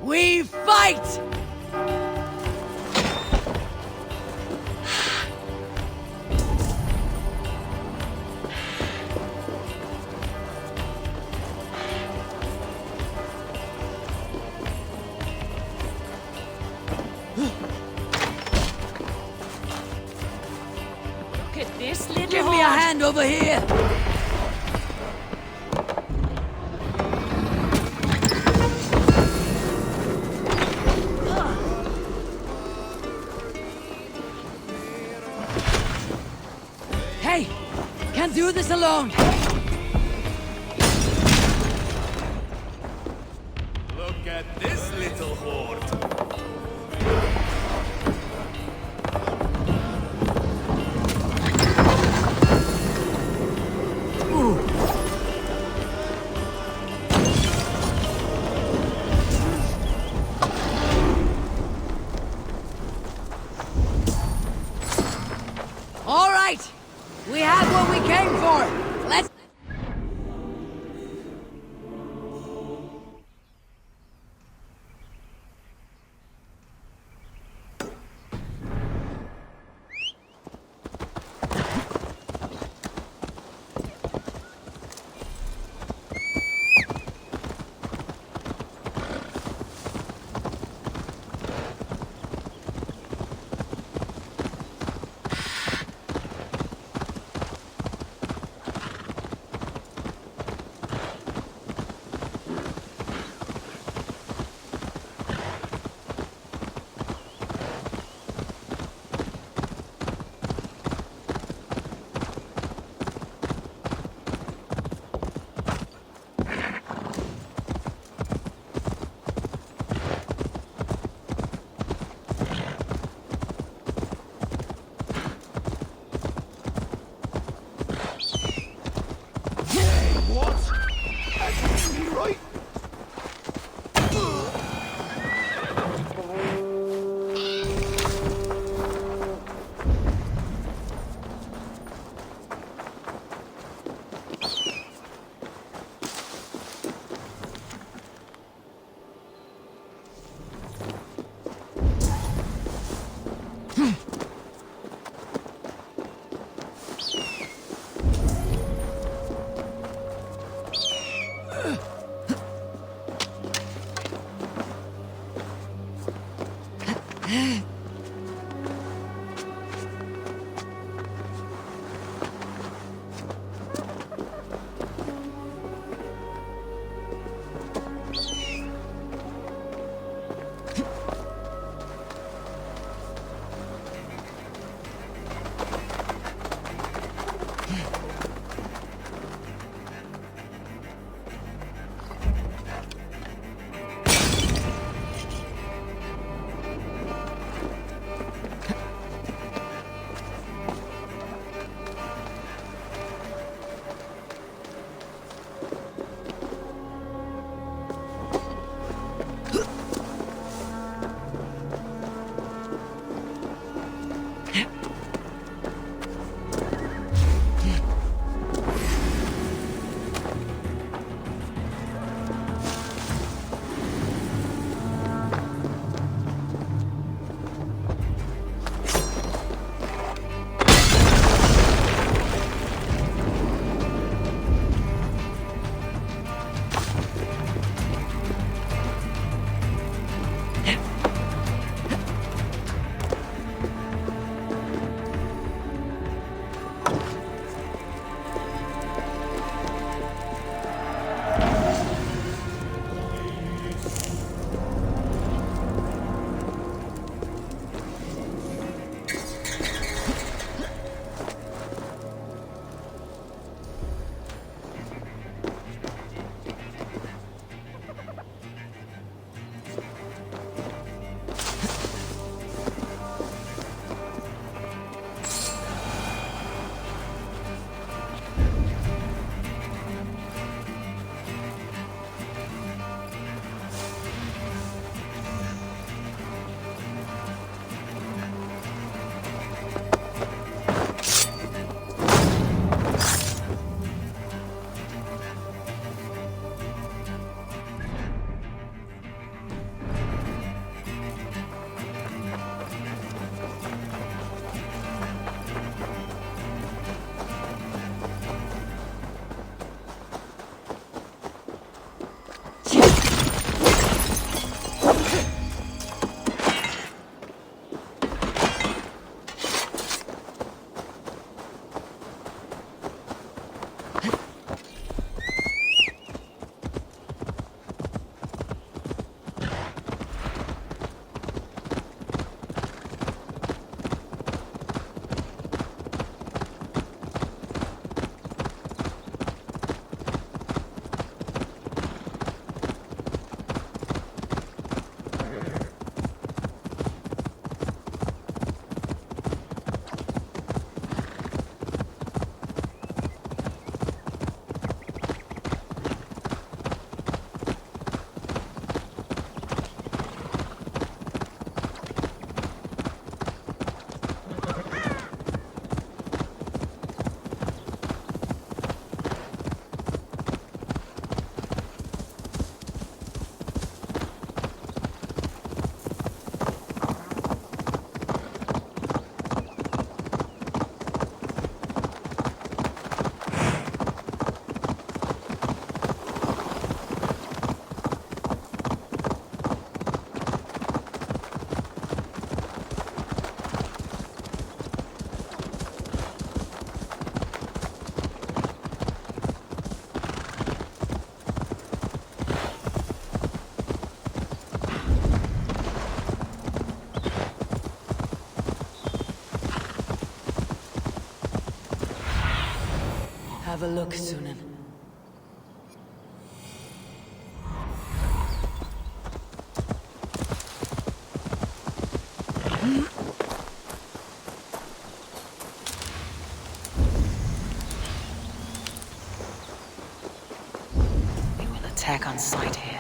We fight! hand over here. Hey, can't do this alone. Look at this little horde. All right, we have what we came for. Let's... Have a look, Sunan. We will attack on sight here.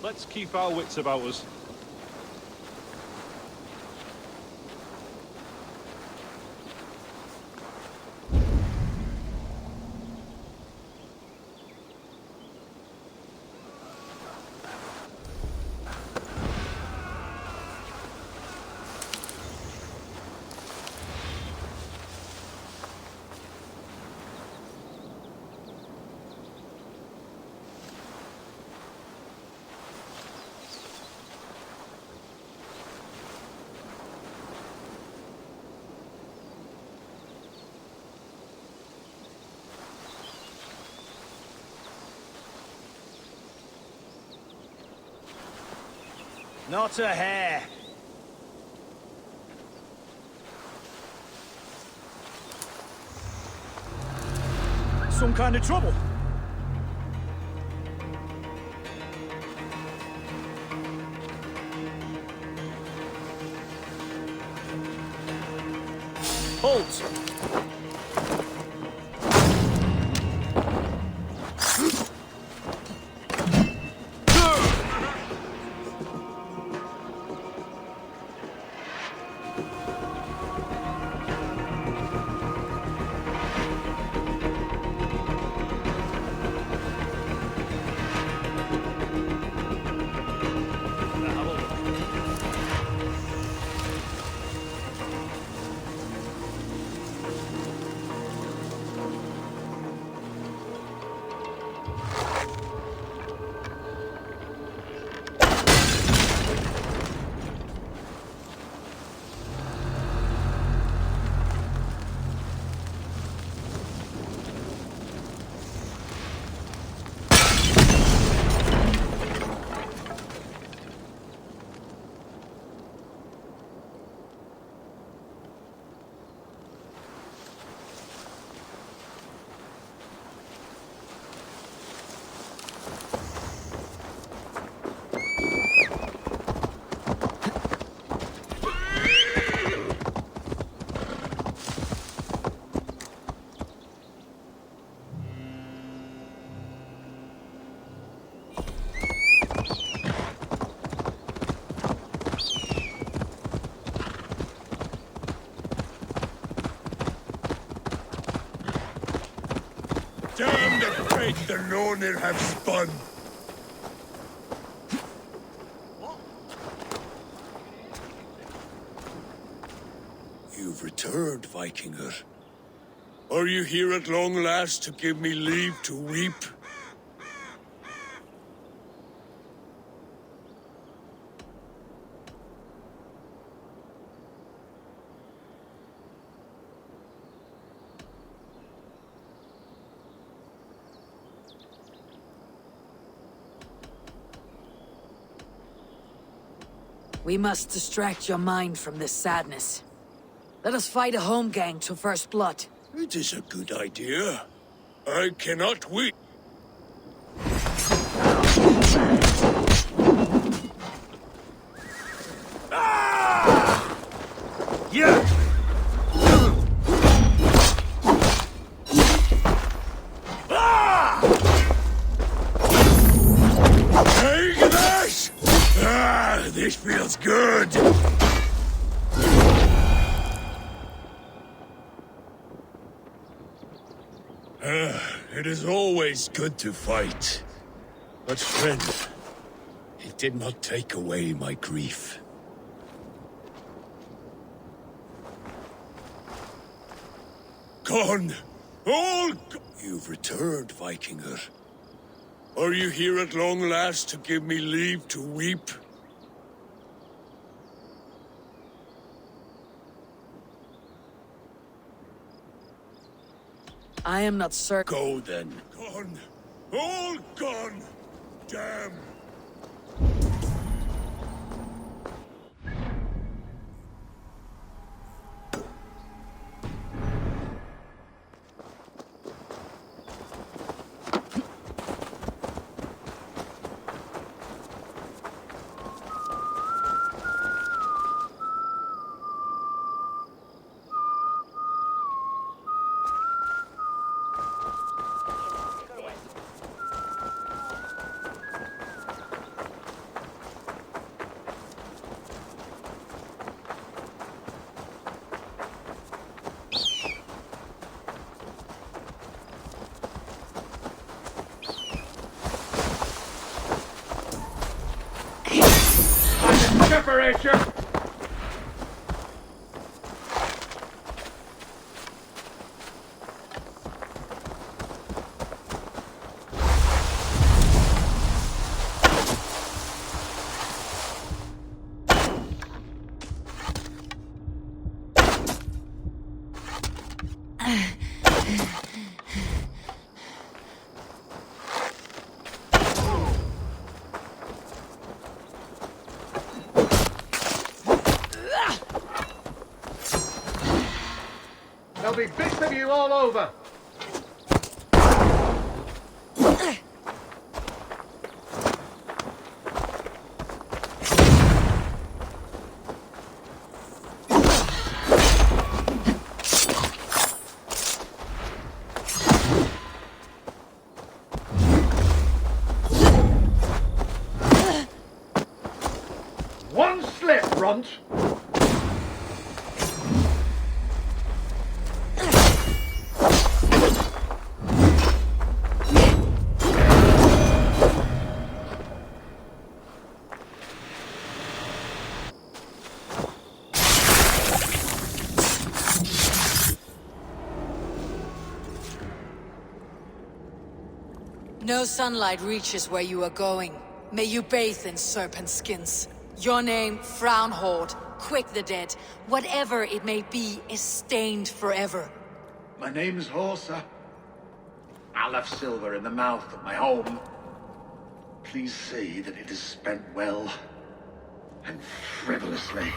Let's keep our wits about us. Not a hair. Some kind of trouble. Halt! Damn the fate the Nornir have spun! You've returned, Vikinger. Are you here at long last to give me leave to weep? We must distract your mind from this sadness. Let us fight a home gang to first blood. It is a good idea. I cannot wait. Ah! Yeah! Ah! Take this! Ah, this feels good. It is always good to fight. But friend, it did not take away my grief. Gone! All gone! You've returned, Vikinger. Are you here at long last to give me leave to weep? I am not certain. Go then. Gone. All gone. Damn. Separation! There'll be bits of you all over. One slip, Runt. No sunlight reaches where you are going. May you bathe in serpent skins. Your name, Frownhorde, Quick the Dead, whatever it may be, is stained forever. My name's Horsa. I left silver in the mouth of my home. Please say that it is spent well and frivolously.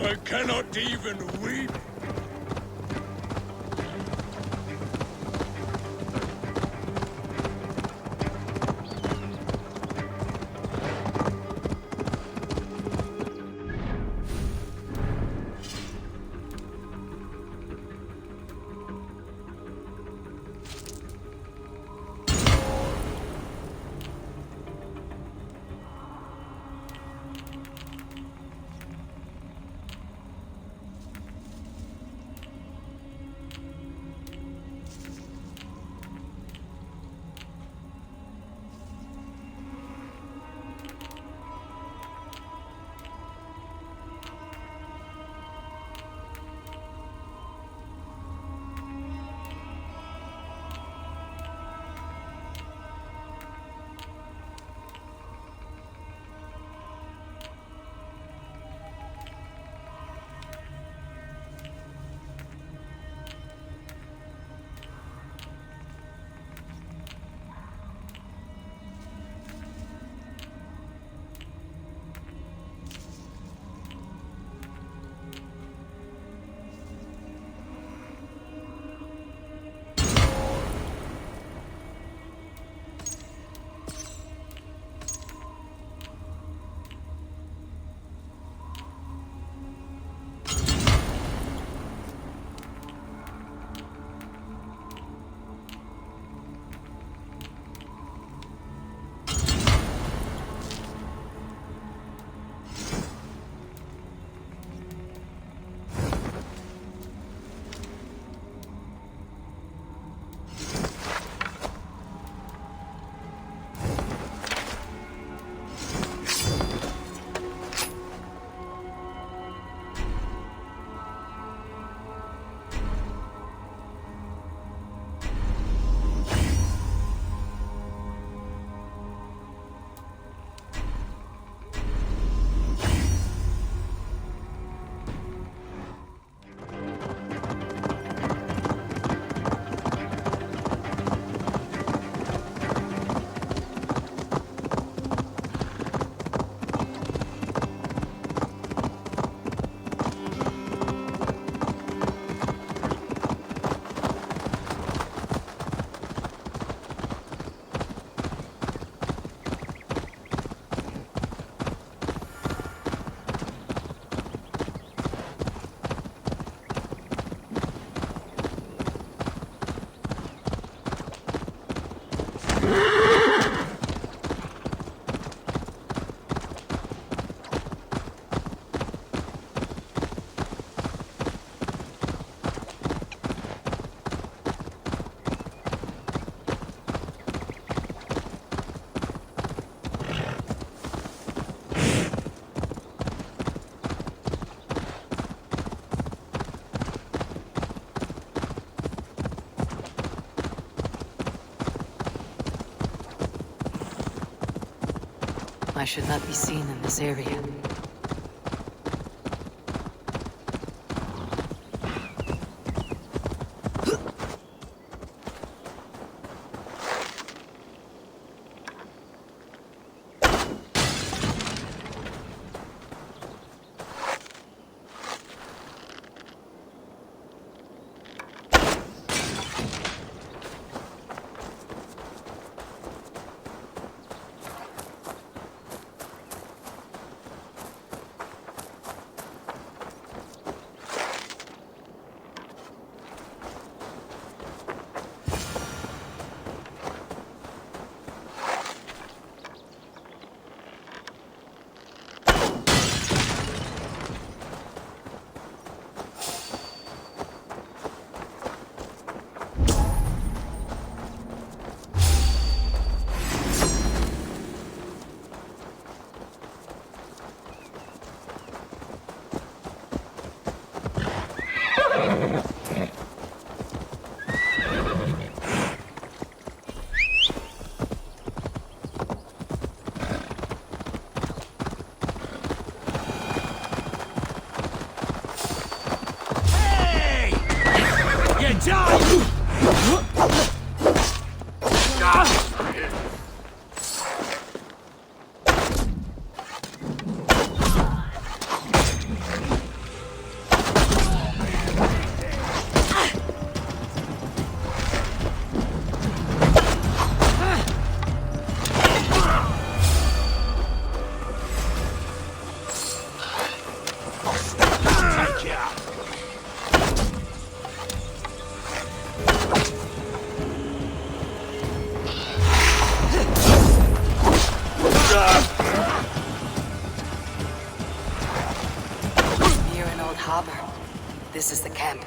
I cannot even weep. I should not be seen in this area. This is the camp.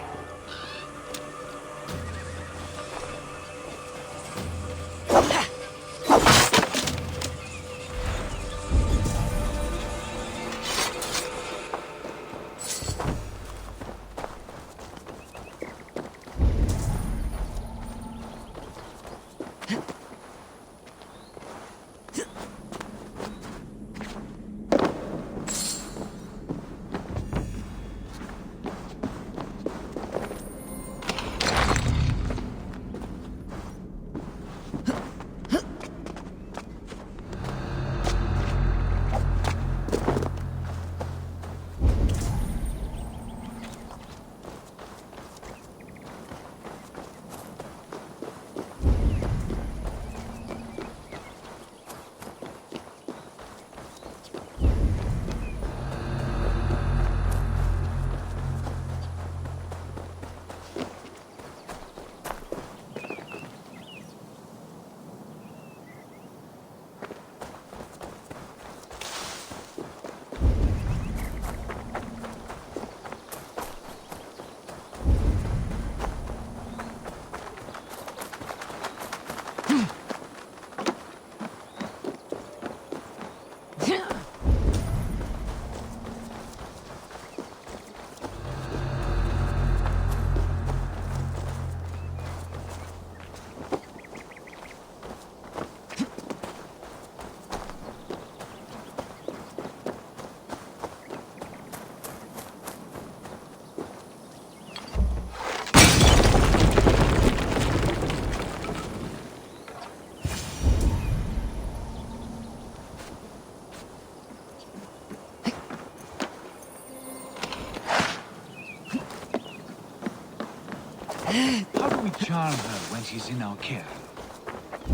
How do we charm her when she's in our care?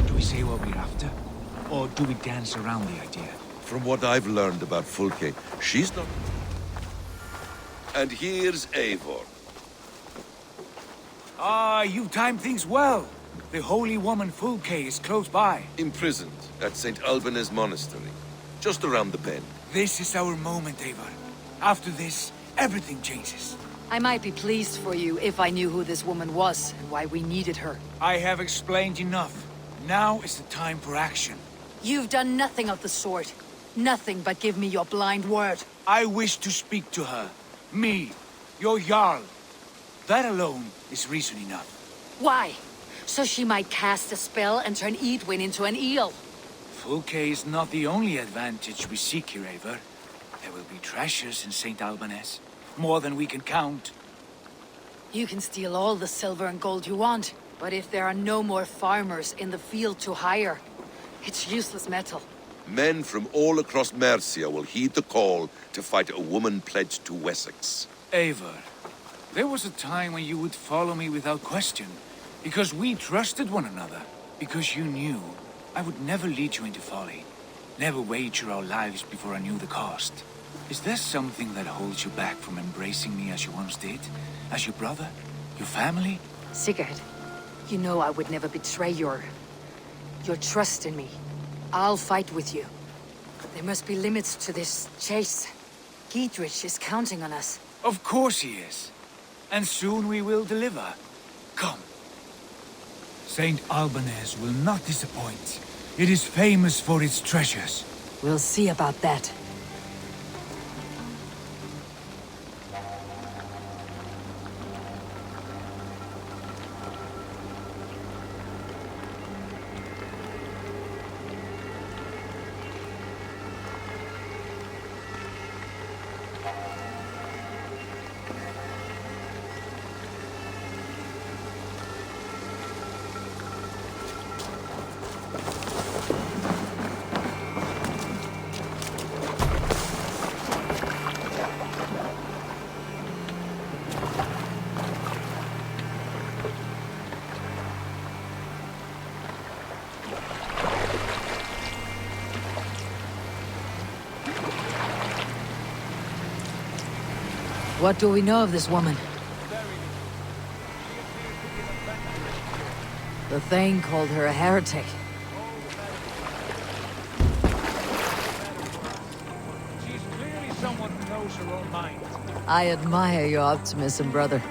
Do we say what we're after? Or do we dance around the idea? From what I've learned about Fulke, she's not... And here's Eivor. Ah, you timed things well. The holy woman Fulke is close by. Imprisoned at St. Alban's Monastery, just around the bend. This is our moment, Eivor. After this, everything changes. I might be pleased for you if I knew who this woman was and why we needed her. I have explained enough. Now is the time for action. You've done nothing of the sort. Nothing but give me your blind word. I wish to speak to her. Me, your Jarl. That alone is reason enough. Why? So she might cast a spell and turn Edwin into an eel. Pulque is not the only advantage we seek here, Eivor. There will be treasures in St. Albanese. More than we can count. You can steal all the silver and gold you want, but if there are no more farmers in the field to hire, it's useless metal. Men from all across Mercia will heed the call to fight a woman pledged to Wessex. Eivor, there was a time when you would follow me without question. Because we trusted one another. Because you knew I would never lead you into folly. Never wager our lives before I knew the cost. Is there something that holds you back from embracing me as you once did? As your brother? Your family? Sigurd, you know I would never betray your trust in me. I'll fight with you. There must be limits to this chase. Giedrich is counting on us. Of course he is. And soon we will deliver. Come. St. Albanese will not disappoint. It is famous for its treasures. We'll see about that. What do we know of this woman? The Thane called her a heretic. She's clearly someone who knows her own mind. I admire your optimism, brother.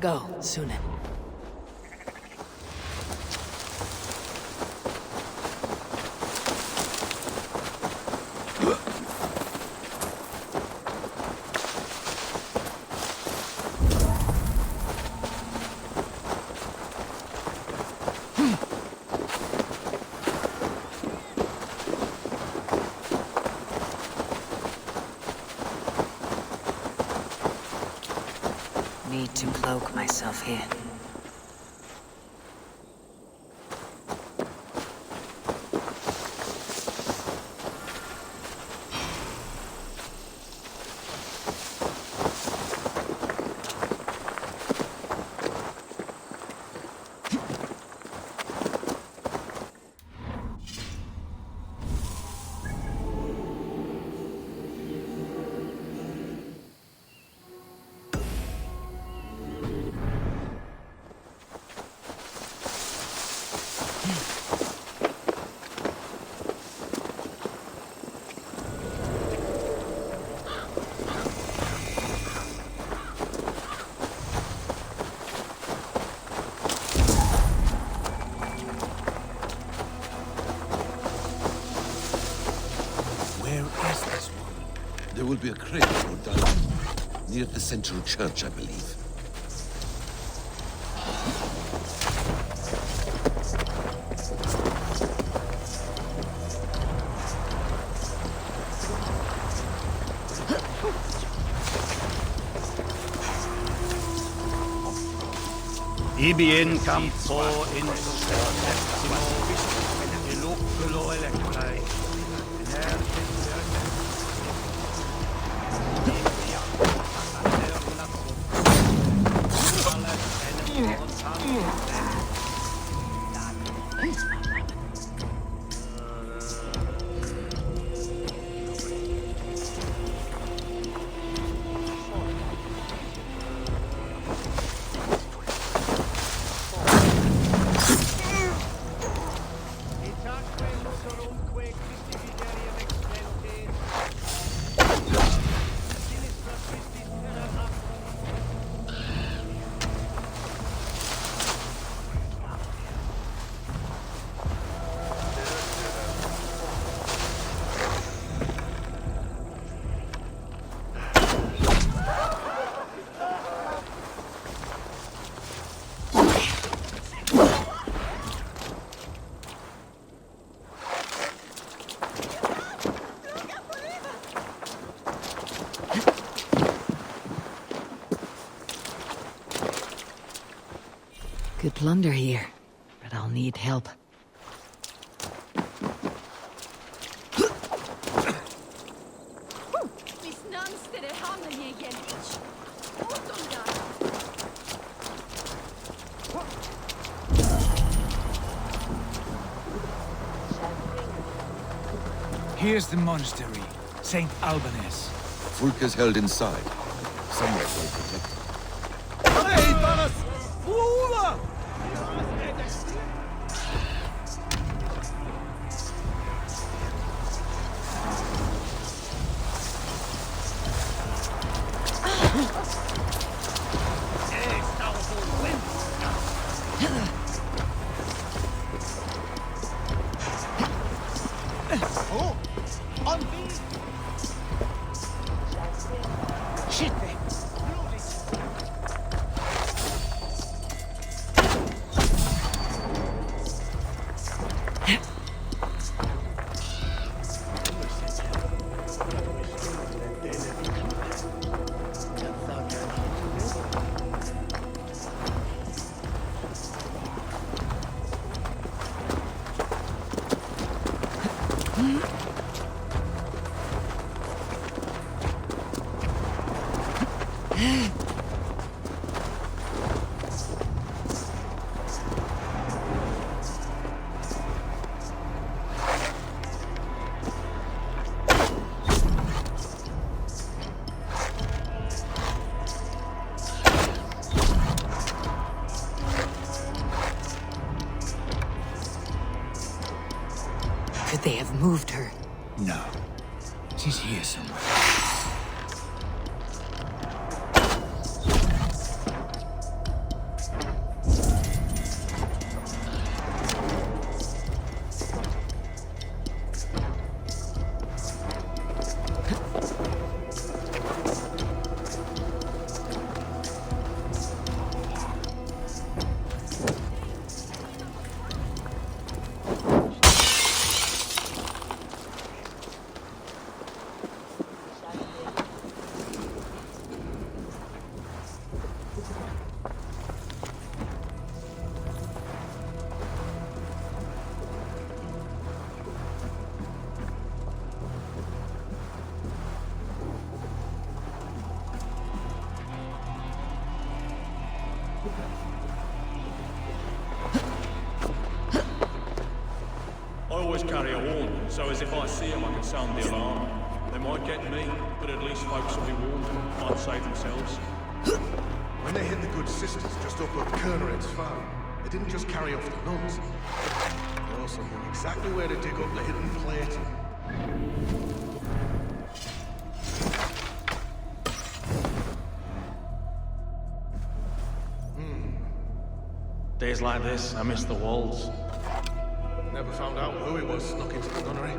Go, Sunan. Need to cloak myself here. There will be a crate or dungeon near the central church, I believe. Ibi in campo in septimo eluculo electrae. plunder here, but I'll need help. Here's the monastery, St. Albanus. Fulk is held inside. Somewhere well protected. Could they have moved her? No. She's here somewhere. I always carry a horn, so as if I see them I can sound the alarm. They might get me, but at least folks will be warned, might save themselves. When they hit the good sisters just up at Kernered's farm, they didn't just carry off the nuns. They also knew exactly where to dig up the hidden plate. Days like this, I miss the walls. Never found out who it was snuck into the nunnery.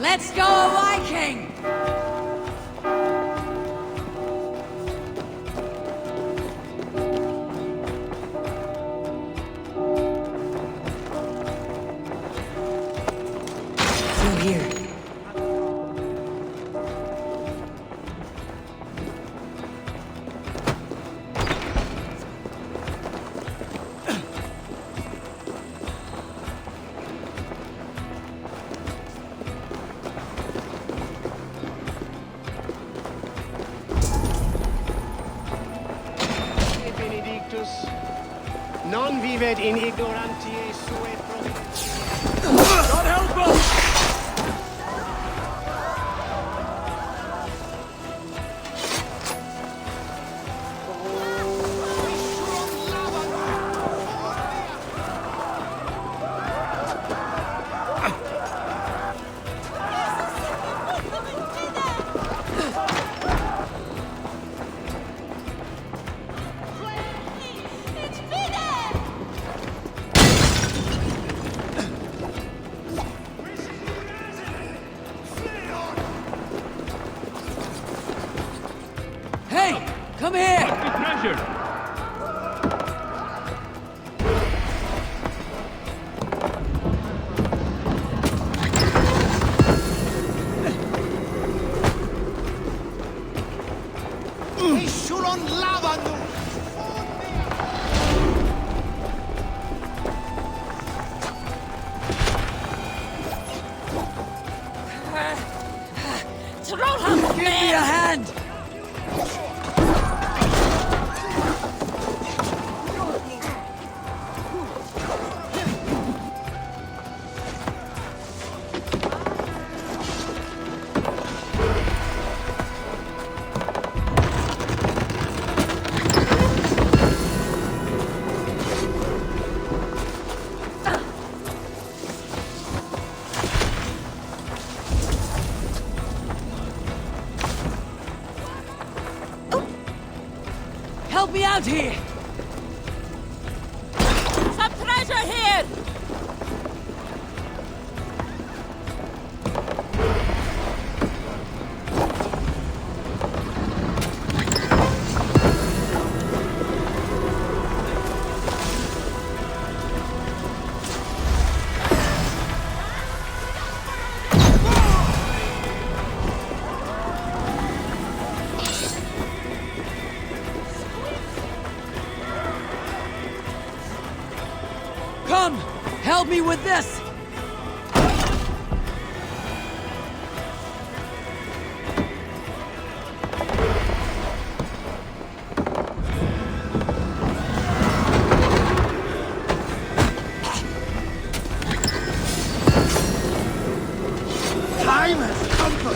Let's go, Viking! vived in ignorantiae sue providentiae. God help us! Hey! Come here! Treasure! Give me a hand! Help me out here! Some treasure here! Come! Help me with this! Time has come for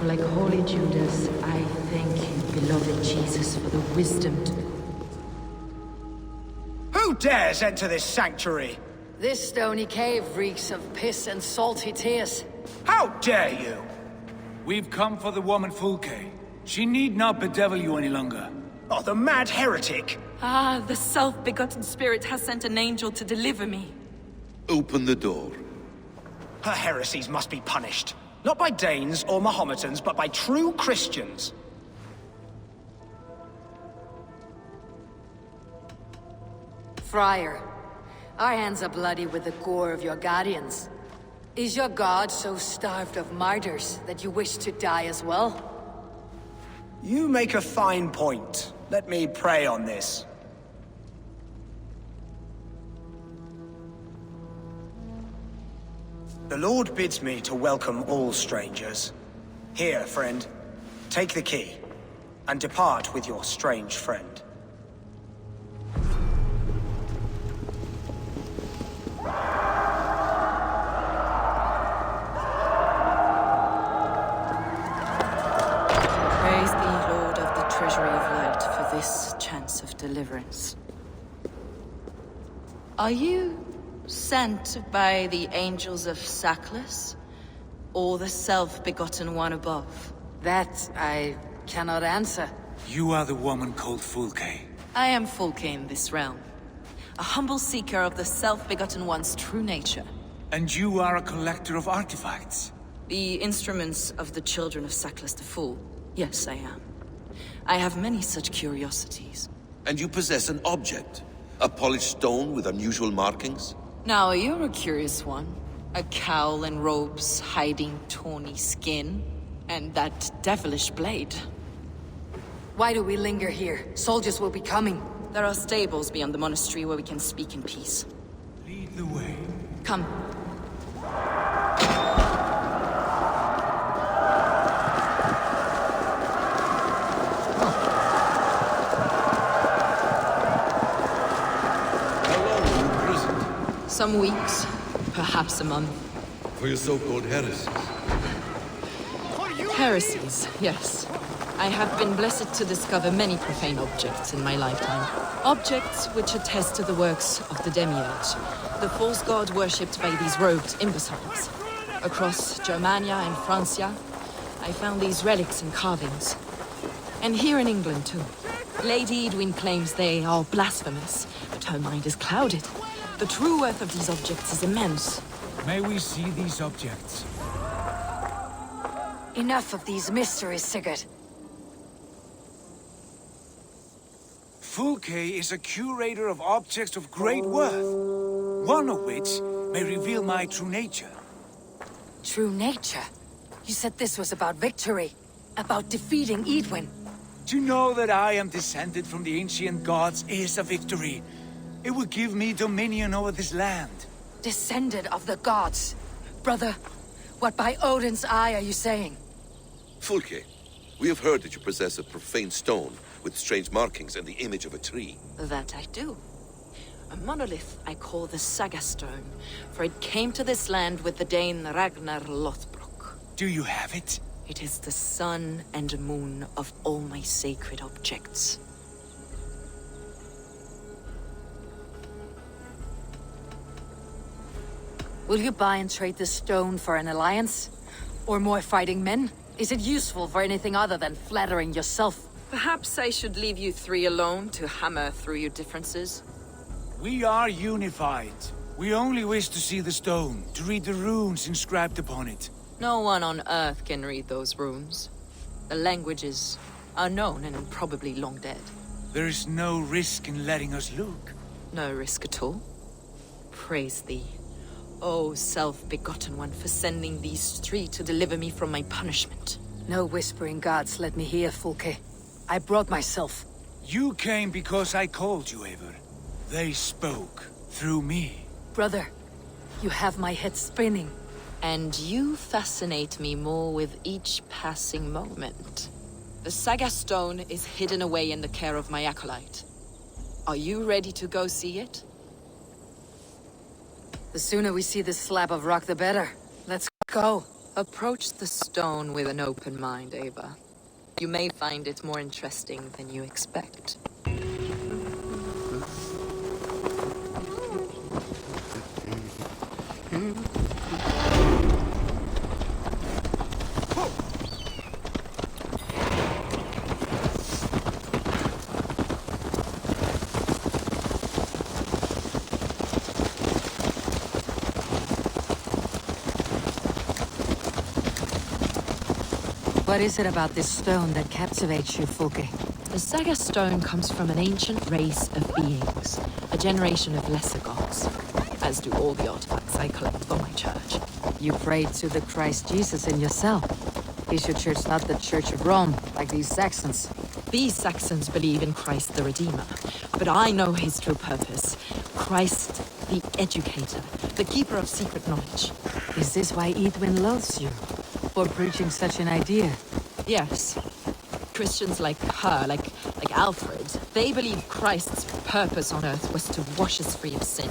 Like Holy Judas, I thank you, beloved Jesus, for the wisdom to... Who dares enter this sanctuary? This stony cave reeks of piss and salty tears. How dare you? We've come for the woman Fulke. She need not bedevil you any longer. Oh, the mad heretic! Ah, the self-begotten spirit has sent an angel to deliver me. Open the door. Her heresies must be punished. Not by Danes or Mahometans, but by true Christians. Friar, our hands are bloody with the gore of your guardians. Is your god so starved of martyrs that you wish to die as well? You make a fine point. Let me pray on this. The Lord bids me to welcome all strangers. Here, friend, take the key, and depart with your strange friend. Praise thee, Lord of the Treasury of Light, for this chance of deliverance. Are you sent by the angels of Saklas, or the self-begotten one above? That I cannot answer. You are the woman called Fulke. I am Fulke in this realm, a humble seeker of the self-begotten one's true nature. And you are a collector of artifacts. The instruments of the children of Saklas the Fool. Yes, I am. I have many such curiosities. And you possess an object? A polished stone with unusual markings? Now you're a curious one. A cowl and robes hiding tawny skin. And that devilish blade. Why do we linger here? Soldiers will be coming. There are stables beyond the monastery where we can speak in peace. Lead the way. Come. How long were you imprisoned? Some weeks, perhaps a month. For your so-called heresies. Heresies, yes. I have been blessed to discover many profane objects in my lifetime. Objects which attest to the works of the Demiurge, the false god worshipped by these robed imbeciles. Across Germania and Francia, I found these relics and carvings. And here in England, too. Lady Edwin claims they are blasphemous, but her mind is clouded. The true worth of these objects is immense. May we see these objects? Enough of these mysteries, Sigurd. Fulke is a curator of objects of great worth, one of which may reveal my true nature. True nature? You said this was about victory, about defeating Edwin. To know that I am descended from the ancient gods is a victory. It will give me dominion over this land. Descended of the gods. Brother, what by Odin's eye are you saying? Fulke, we have heard that you possess a profane stone with strange markings and the image of a tree. That I do. A monolith I call the Saga Stone, for it came to this land with the Dane Ragnar Lothbrok. Do you have it? It is the sun and moon of all my sacred objects. Will you buy and trade this stone for an alliance? Or more fighting men? Is it useful for anything other than flattering yourself? Perhaps I should leave you three alone to hammer through your differences? We are unified. We only wish to see the stone, to read the runes inscribed upon it. No one on Earth can read those runes. The language is unknown and probably long dead. There is no risk in letting us look. No risk at all. Praise thee, O self-begotten one, for sending these three to deliver me from my punishment. No whispering gods let me hear, Fulke. I brought myself. You came because I called you, Eivor. They spoke through me. Brother, you have my head spinning. And you fascinate me more with each passing moment. The Saga Stone is hidden away in the care of my acolyte. Are you ready to go see it? The sooner we see this slab of rock, the better. Let's go. Approach the stone with an open mind, Ava. You may find it more interesting than you expect. What is it about this stone that captivates you, Fulke? The Saga Stone comes from an ancient race of beings, a generation of lesser gods, as do all the artifacts I collect for my church. You prayed to the Christ Jesus in your cell. Is your church not the Church of Rome, like these Saxons? These Saxons believe in Christ the Redeemer, but I know his true purpose. Christ the Educator, the Keeper of secret knowledge. Is this why Edwin loathes you? For preaching such an idea? Yes. Christians like her, like Alfred, they believe Christ's purpose on earth was to wash us free of sin.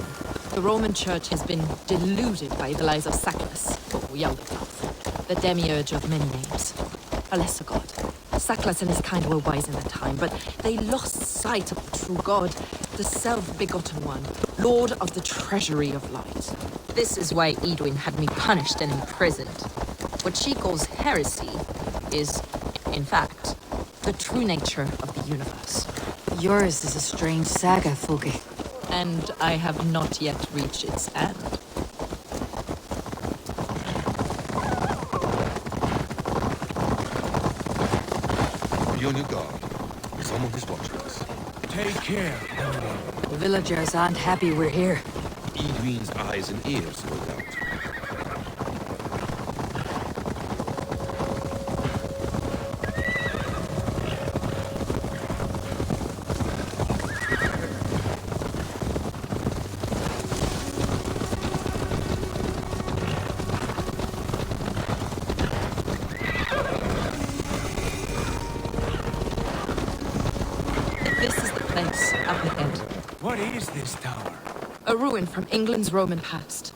The Roman Church has been deluded by the lies of Sacklus, or Yaldabaoth, the demiurge of many names. A lesser god. Sacklus and his kind were wise in their time, but they lost sight of the true God, the self-begotten one, Lord of the treasury of light. This is why Edwin had me punished and imprisoned. What she calls heresy is, in fact, the true nature of the universe. Yours is a strange saga, Fulke. And I have not yet reached its end. Be on your guard. Someone is watching us. Take care, everyone. The villagers aren't happy we're here. Edwin's eyes and ears, no doubt. This is the place, up ahead. What is this tower? A ruin from England's Roman past.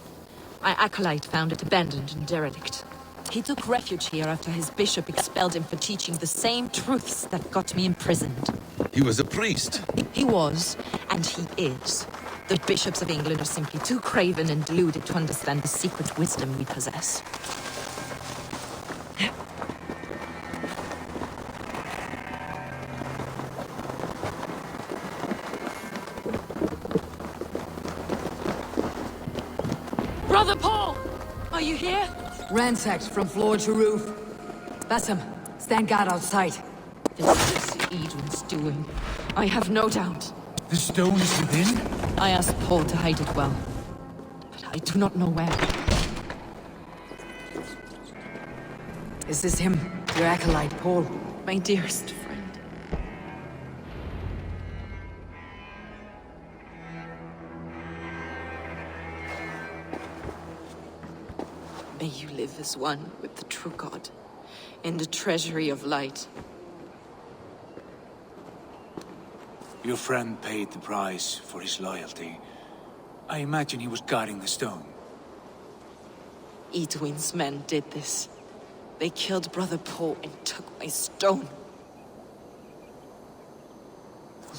My acolyte found it abandoned and derelict. He took refuge here after his bishop expelled him for teaching the same truths that got me imprisoned. He was a priest. He was, and he is. The bishops of England are simply too craven and deluded to understand the secret wisdom we possess. Brother Paul! Are you here? Ransacked from floor to roof. Bassam, stand guard outside. This is Edwin's doing. I have no doubt. The stone is within? I asked Paul to hide it well, but I do not know where. Is this him, your acolyte, Paul? My dearest friend. May you live as one with the true God, in the treasury of light. Your friend paid the price for his loyalty. I imagine he was guarding the stone. Edwin's men did this. They killed Brother Paul and took my stone.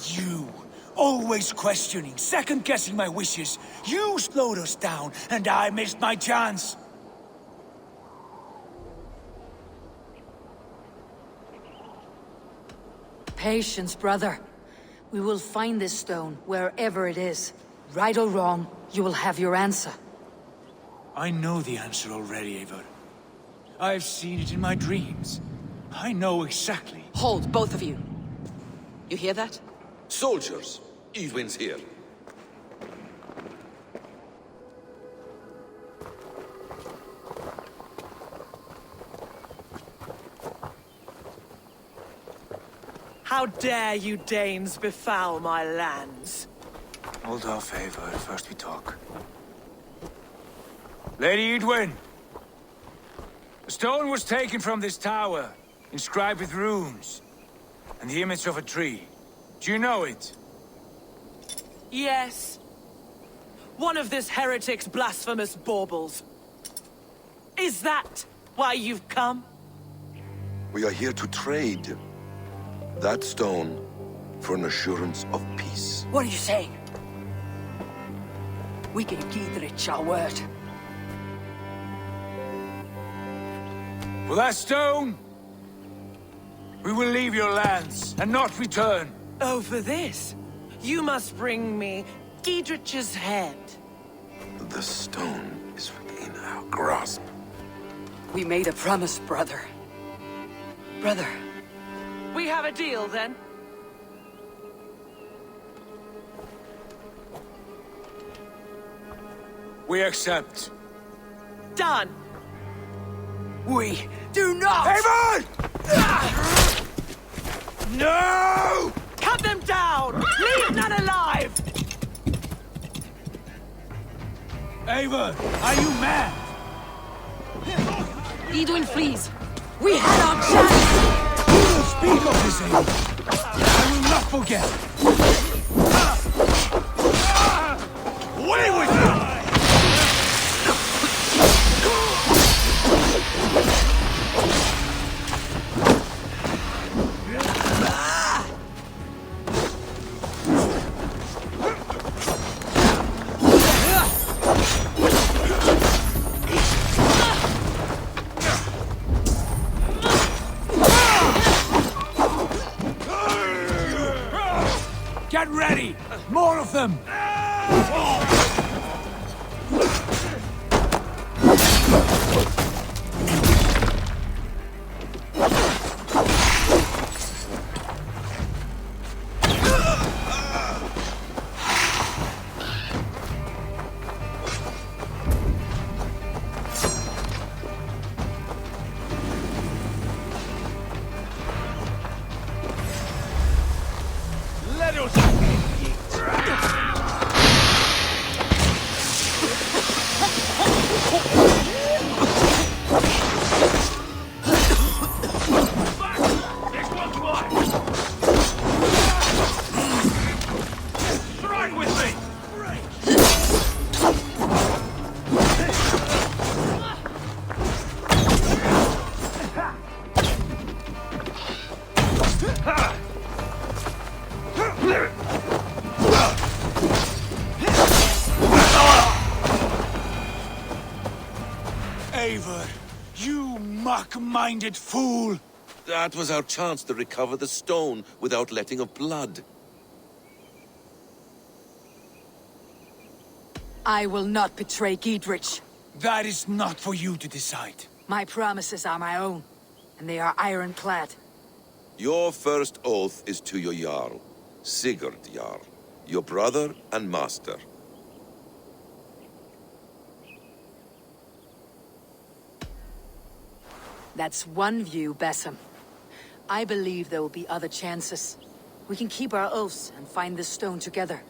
You! Always questioning, second-guessing my wishes. You slowed us down, and I missed my chance. Patience, brother. We will find this stone, wherever it is. Right or wrong, you will have your answer. I know the answer already, Eivor. I've seen it in my dreams. I know exactly. Hold, both of you. You hear that? Soldiers! Edwin's here. How dare you Danes befoul my lands? Hold off, Eivor. First we talk. Lady Edwin! A stone was taken from this tower, inscribed with runes, and the image of a tree. Do you know it? Yes. One of this heretic's blasphemous baubles. Is that why you've come? We are here to trade that stone for an assurance of peace. What are you saying? We gave Dietrich our word. For that stone, we will leave your lands and not return. Oh, for this, you must bring me Dietrich's head. The stone is within our grasp. We made a promise, brother. Brother. We have a deal, then? We accept. Done! We do not! Eivor! No! Cut them down! Leave none alive! Eivor, are you mad? Edwin flees. We had our chance! You will speak of this, Eivor. I will not forget. Away with you! Get ready! More of them! Eivor, you muck-minded fool! That was our chance to recover the stone without letting of blood. I will not betray Giedrich. That is not for you to decide. My promises are my own, and they are ironclad. Your first oath is to your Jarl, Sigurd Jarl, your brother and master. That's one view, Basim. I believe there will be other chances. We can keep our oaths and find this stone together.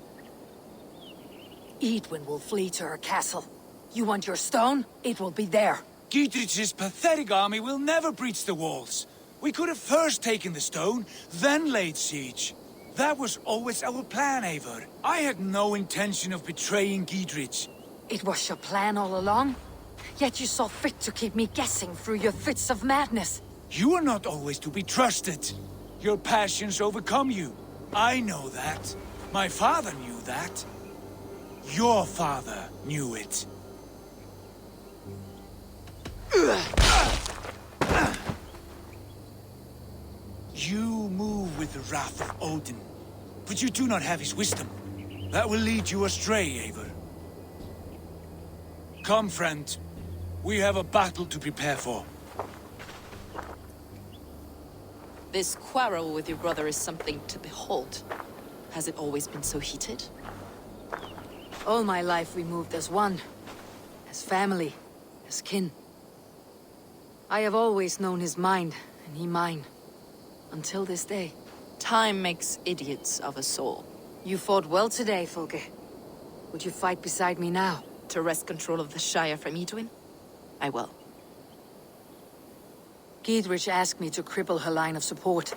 Edwin will flee to her castle. You want your stone? It will be there. Giedrich's pathetic army will never breach the walls. We could have first taken the stone, then laid siege. That was always our plan, Eivor. I had no intention of betraying Giedrich. It was your plan all along? Yet you saw fit to keep me guessing through your fits of madness. You are not always to be trusted. Your passions overcome you. I know that. My father knew that. Your father knew it. You move with the wrath of Odin, but you do not have his wisdom. That will lead you astray, Eivor. Come, friend. We have a battle to prepare for. This quarrel with your brother is something to behold. Has it always been so heated? All my life we moved as one. As family. As kin. I have always known his mind, and he mine. Until this day. Time makes idiots of us all. You fought well today, Fulke. Would you fight beside me now? To wrest control of the Shire from Edwin? I will. Giedrich asked me to cripple her line of support.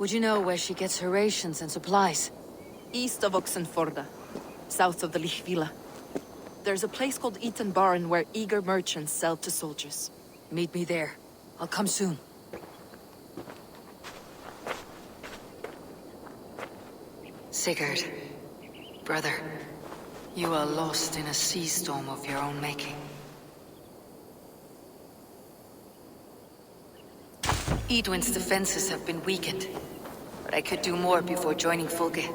Would you know where she gets her rations and supplies? East of Oxenforda, south of the Lichvila. There's a place called Eaton Barn where eager merchants sell to soldiers. Meet me there. I'll come soon. Sigurd, brother, you are lost in a sea storm of your own making. Edwin's defenses have been weakened, but I could do more before joining Fulke.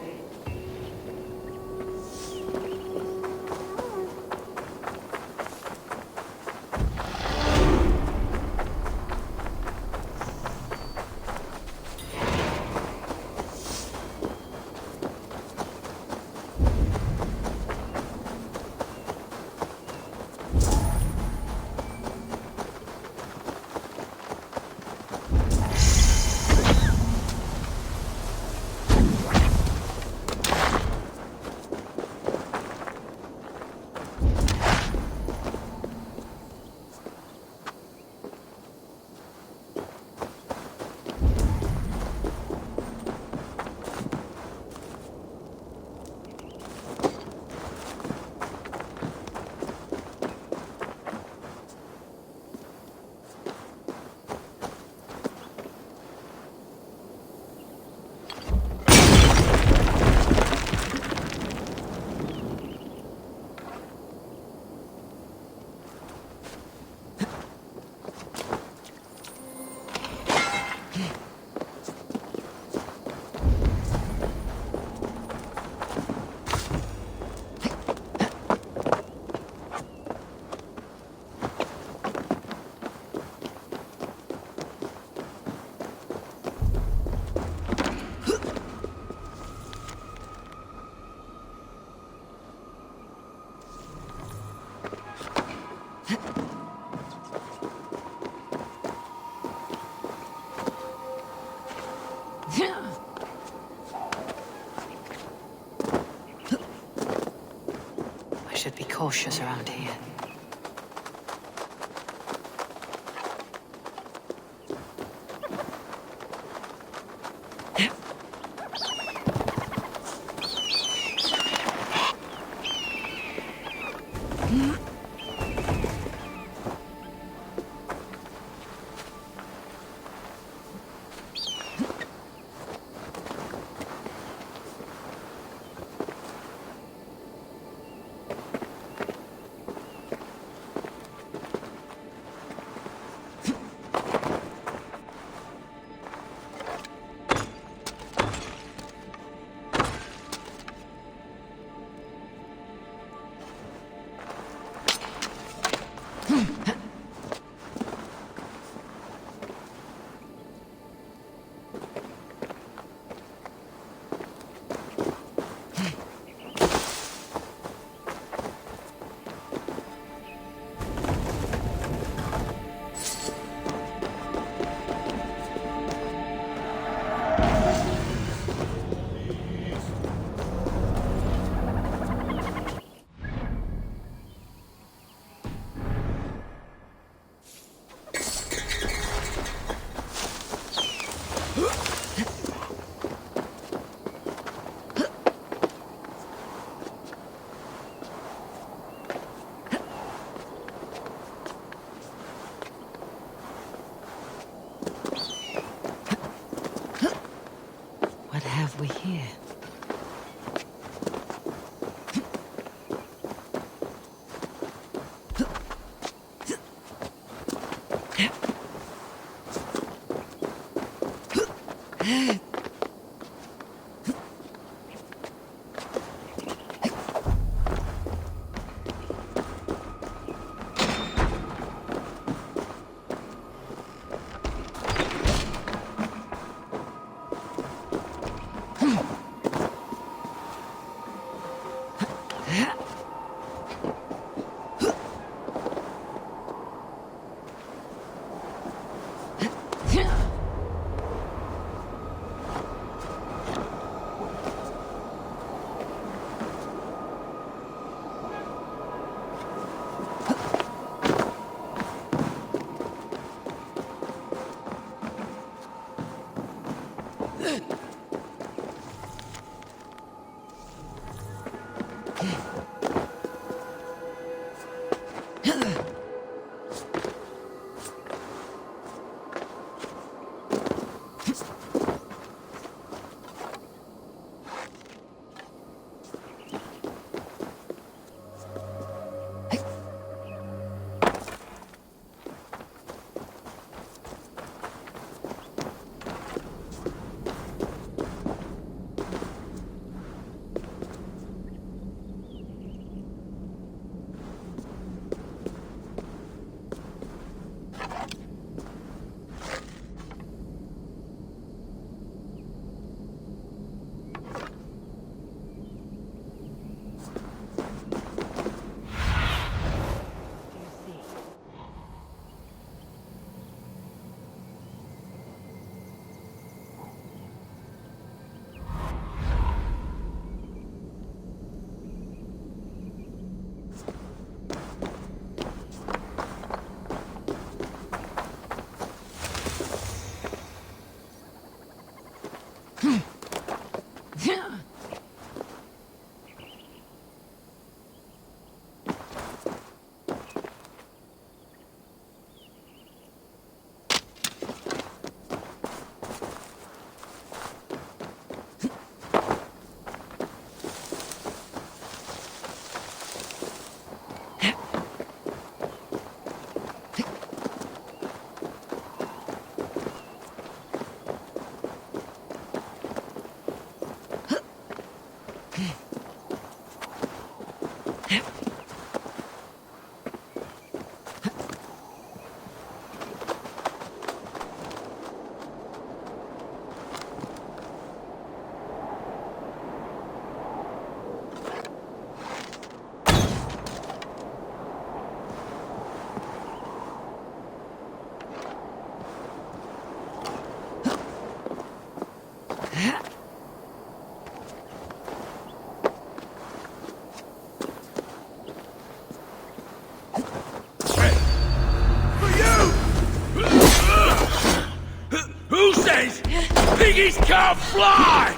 I should be cautious around here. What have we here? Who says piggies can't fly?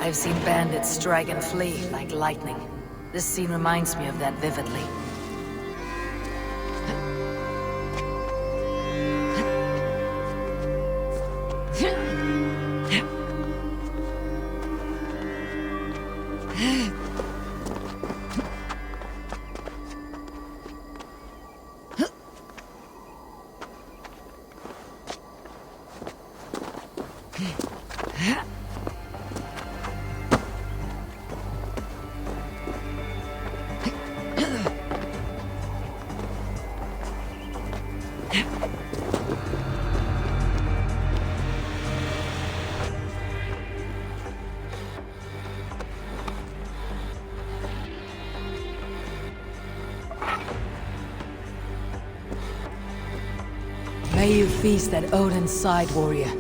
I've seen bandits strike and flee like lightning. This scene reminds me of that vividly. May you feast at Odin's side, warrior.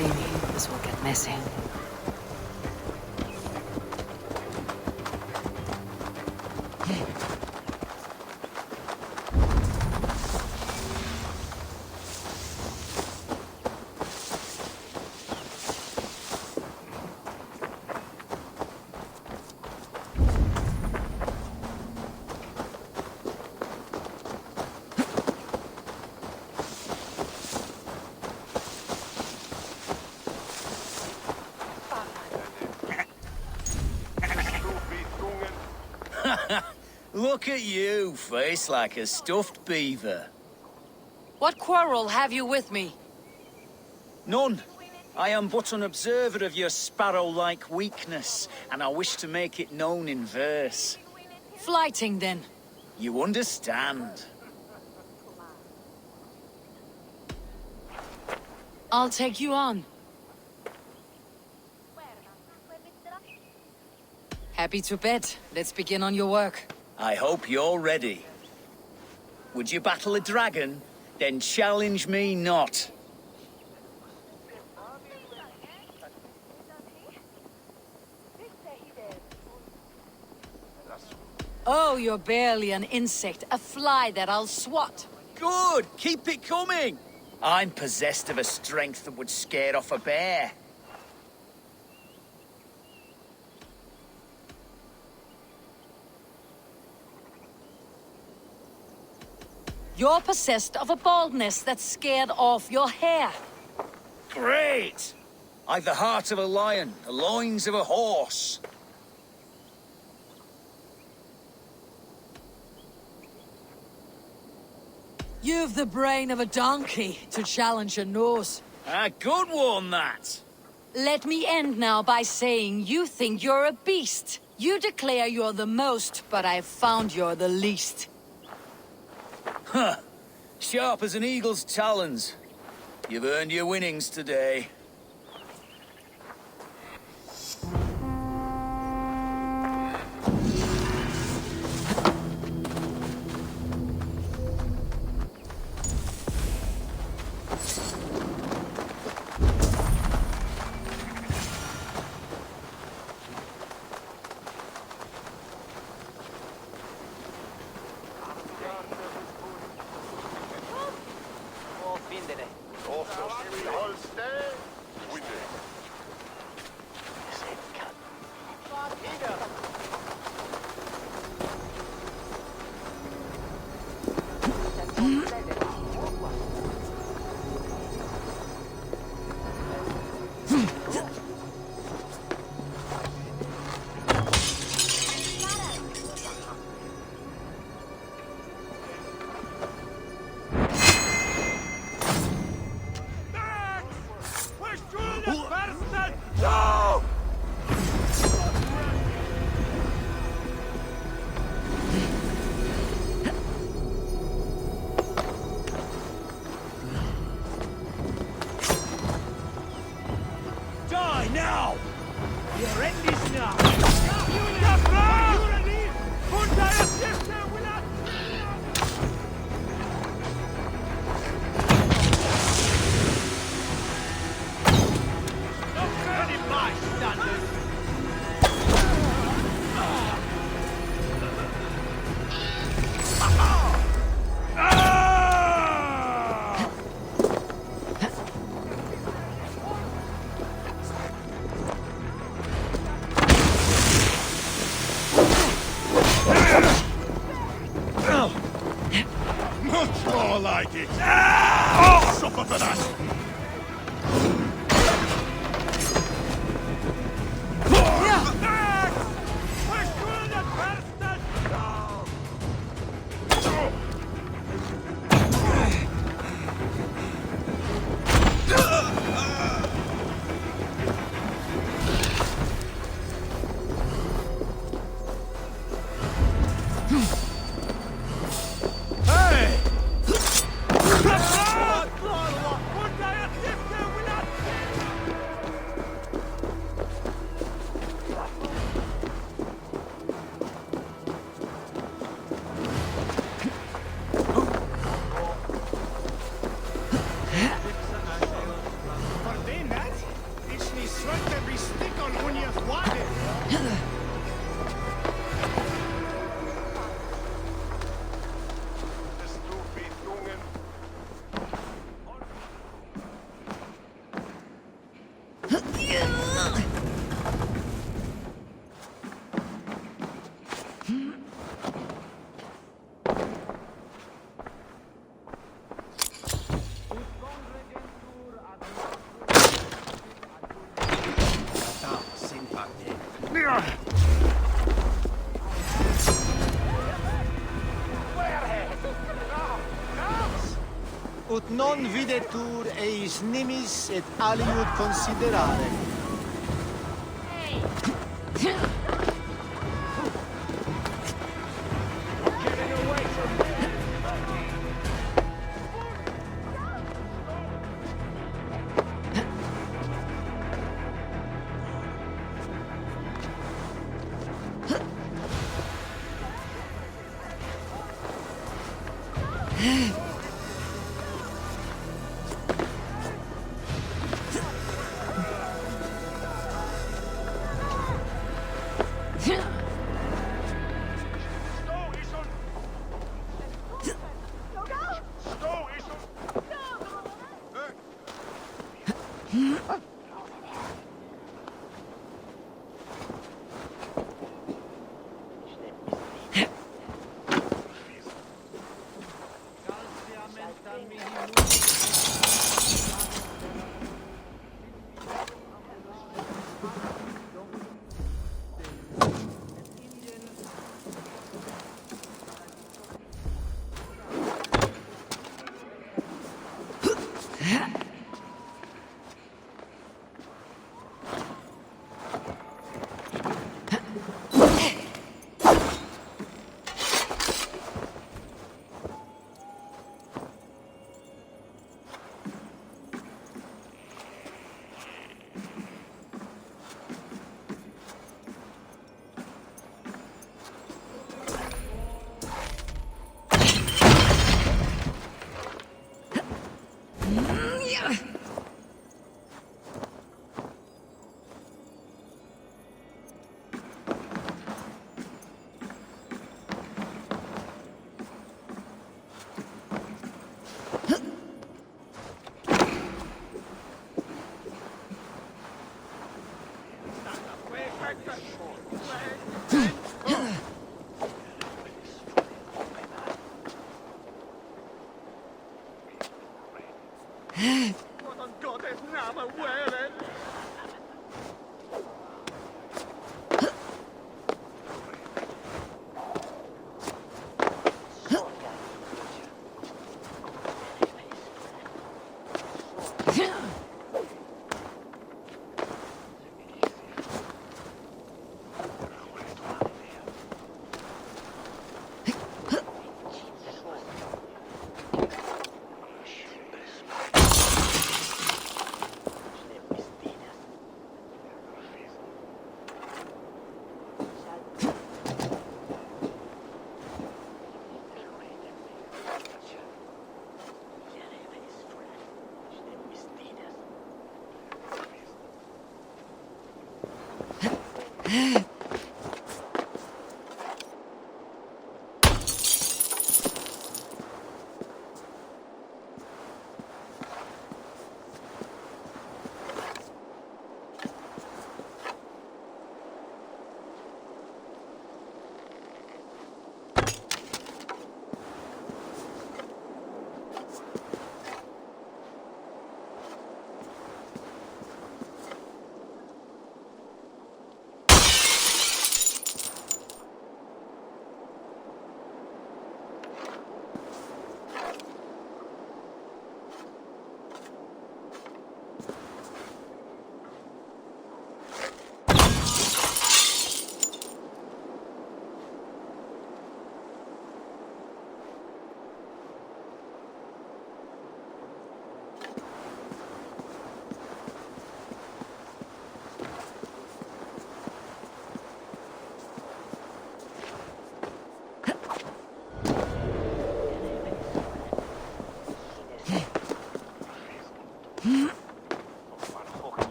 see me, this will get messy. Look at you, face like a stuffed beaver. What quarrel have you with me? None. I am but an observer of your sparrow-like weakness, and I wish to make it known in verse. Flighting, then. You understand. I'll take you on. Happy to bet. Let's begin on your work. I hope you're ready. Would you battle a dragon? Then challenge me not. Oh, you're barely an insect, a fly that I'll swat. Good! Keep it coming! I'm possessed of a strength that would scare off a bear. You're possessed of a baldness that scared off your hair. Great! I've the heart of a lion, the loins of a horse. You've the brain of a donkey to challenge a nose. A good one, that! Let me end now by saying you think you're a beast. You declare you're the most, but I've found you're the least. Huh. Sharp as an eagle's talons. You've earned your winnings today. like it. Oh, suffer for that. Ut non videtur eis nimis et aliud considerare.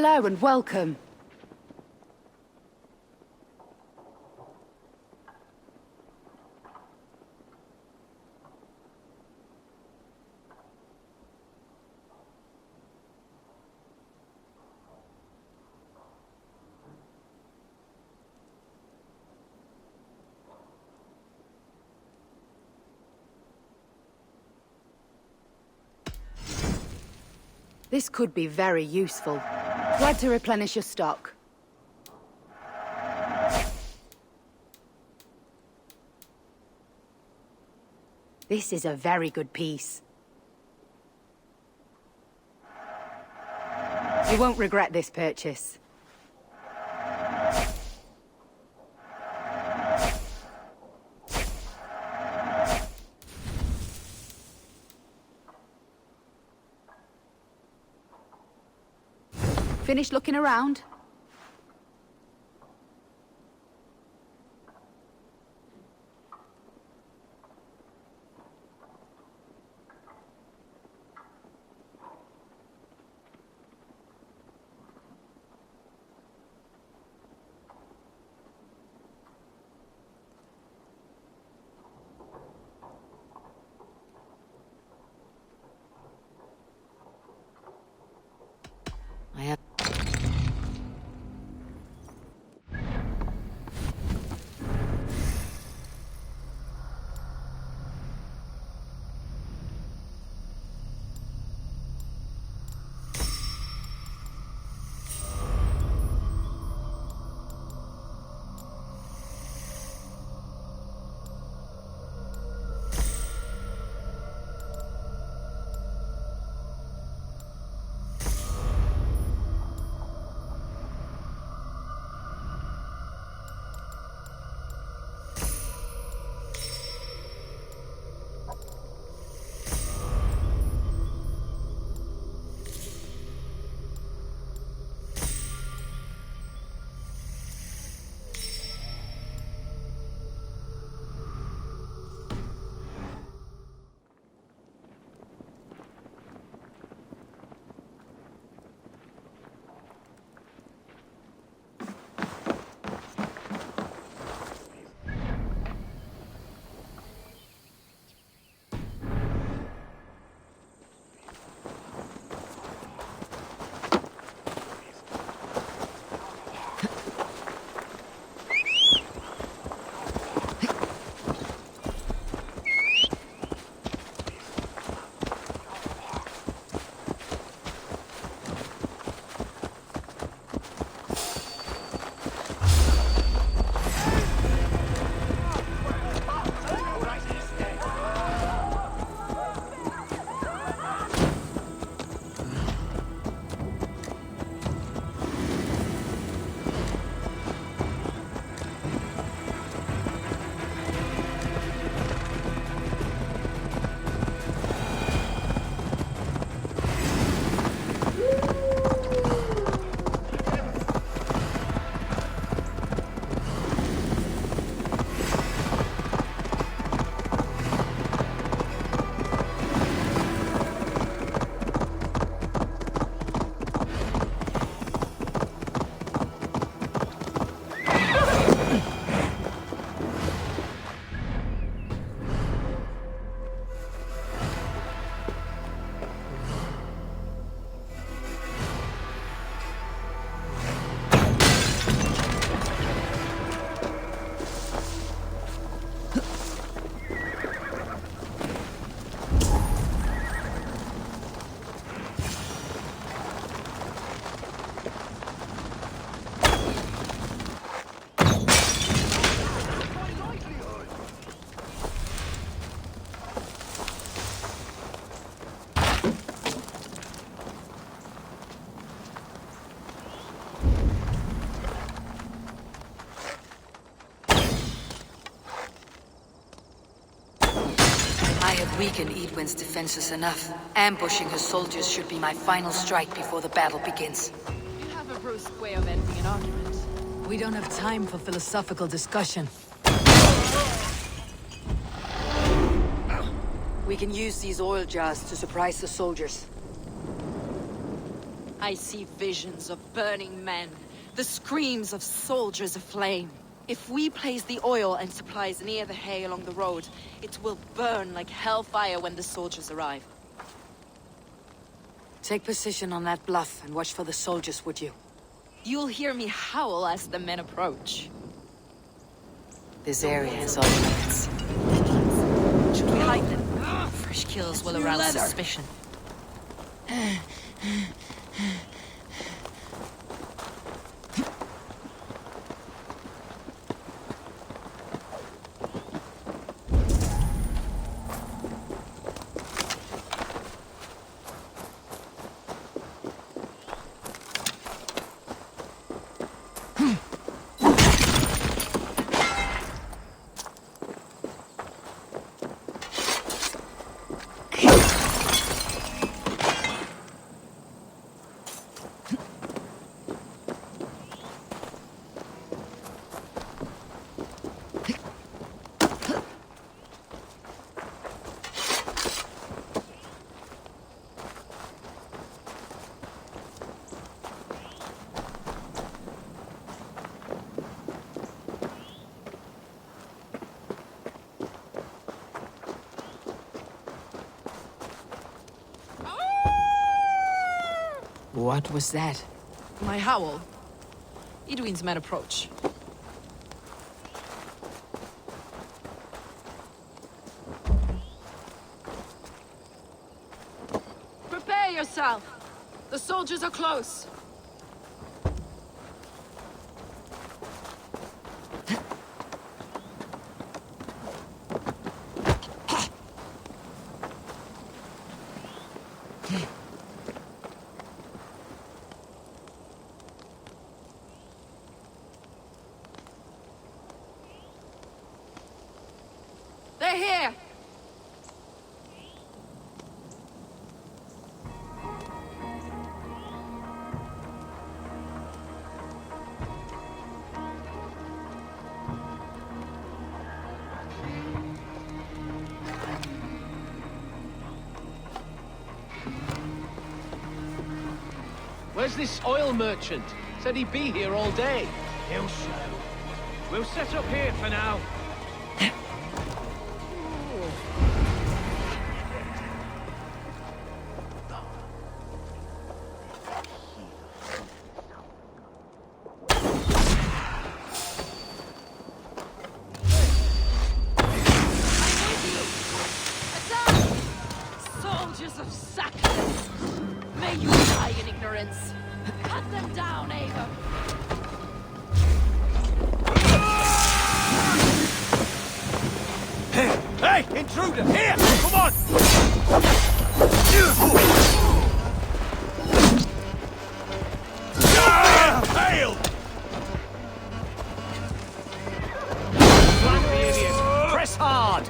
Hello and welcome. This could be very useful. Glad to replenish your stock. This is a very good piece. You won't regret this purchase. Finished looking around? I have... weaken Edwin's defenses enough. Ambushing her soldiers should be my final strike before the battle begins. You have a brusque way of ending an argument. We don't have time for philosophical discussion. We can use these oil jars to surprise the soldiers. I see visions of burning men, the screams of soldiers aflame. If we place the oil and supplies near the hay along the road, it will burn like hellfire when the soldiers arrive. Take position on that bluff and watch for the soldiers, would you? You'll hear me howl as the men approach. This area is all limits. Should we hide them? Fresh kills will arouse suspicion. What was that? My howl. Edwin's men approach. Prepare yourself! The soldiers are close! They're here! Where's this oil merchant? Said he'd be here all day. He'll show. We'll set up here for now. Soldiers of sacrifice! May you die in ignorance! Cut them down, Ava! Hey! Intruder! Here! Come on! Hail! Flank the idiot! Press hard!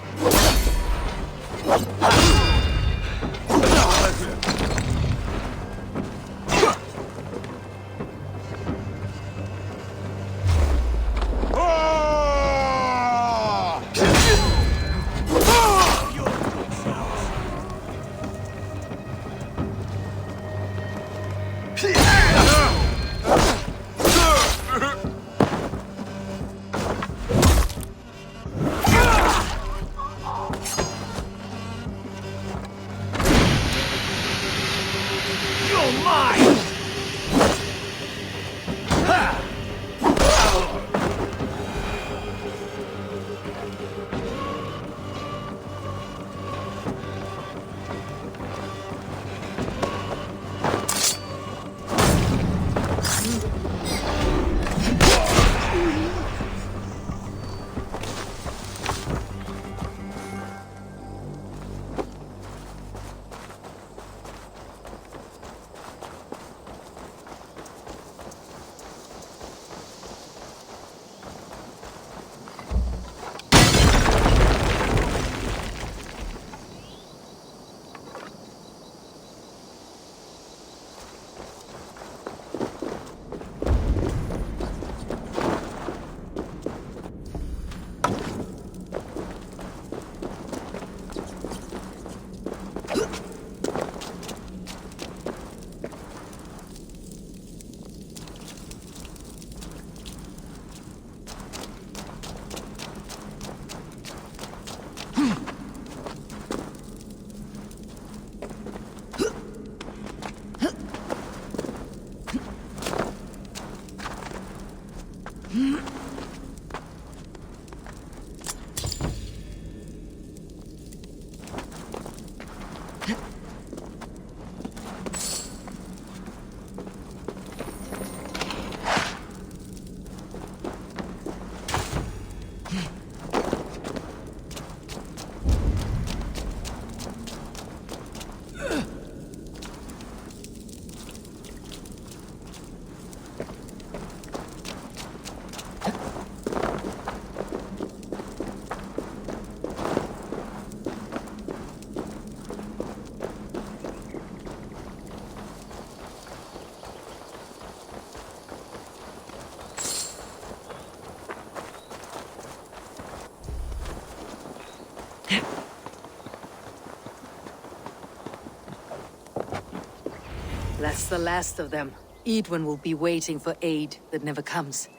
That's the last of them. Edwin will be waiting for aid that never comes.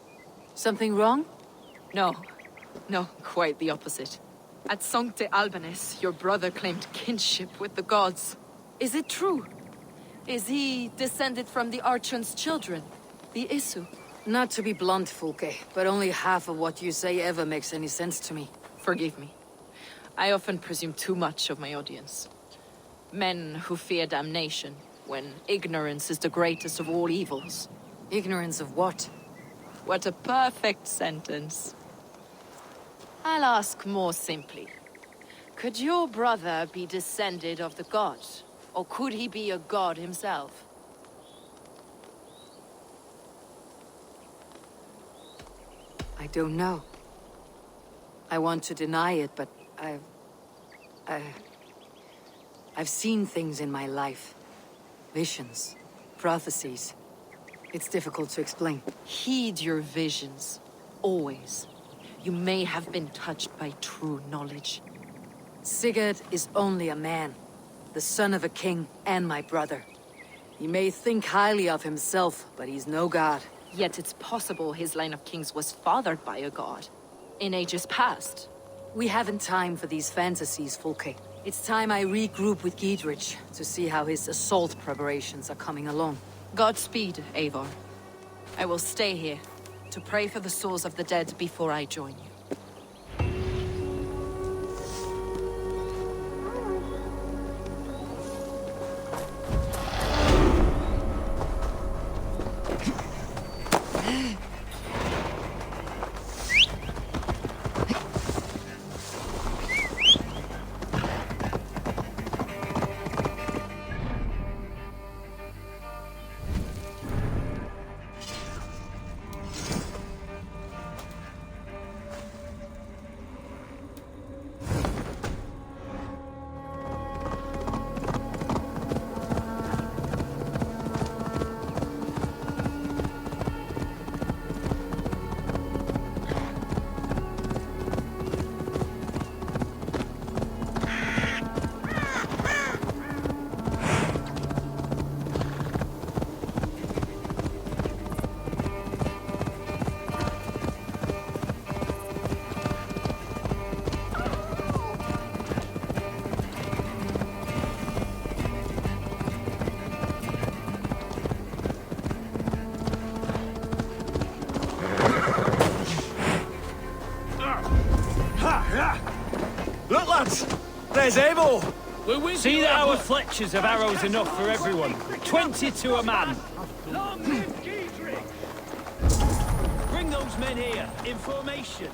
Something wrong? No. No, quite the opposite. At Sancte Albanus, your brother claimed kinship with the gods. Is it true? Is he descended from the Archon's children? The Isu? Not to be blunt, Fulke, but only half of what you say ever makes any sense to me. Forgive me. I often presume too much of my audience. Men who fear damnation, when ignorance is the greatest of all evils. Ignorance of what? What a perfect sentence. I'll ask more simply. Could your brother be descended of the gods? Or could he be a god himself? I don't know. I want to deny it, but I've seen things in my life. Visions, prophecies. It's difficult to explain. Heed your visions. Always. You may have been touched by true knowledge. Sigurd is only a man. The son of a king and my brother. He may think highly of himself, but he's no god. Yet it's possible his line of kings was fathered by a god. In ages past. We haven't time for these fantasies, Fulke. It's time I regroup with Giedrich to see how his assault preparations are coming along. Godspeed, Eivor. I will stay here to pray for the souls of the dead before I join you. Look, lads! There's Abel! See that our fletchers have arrows enough for everyone. 20 to a man. Bring those men here, in formation.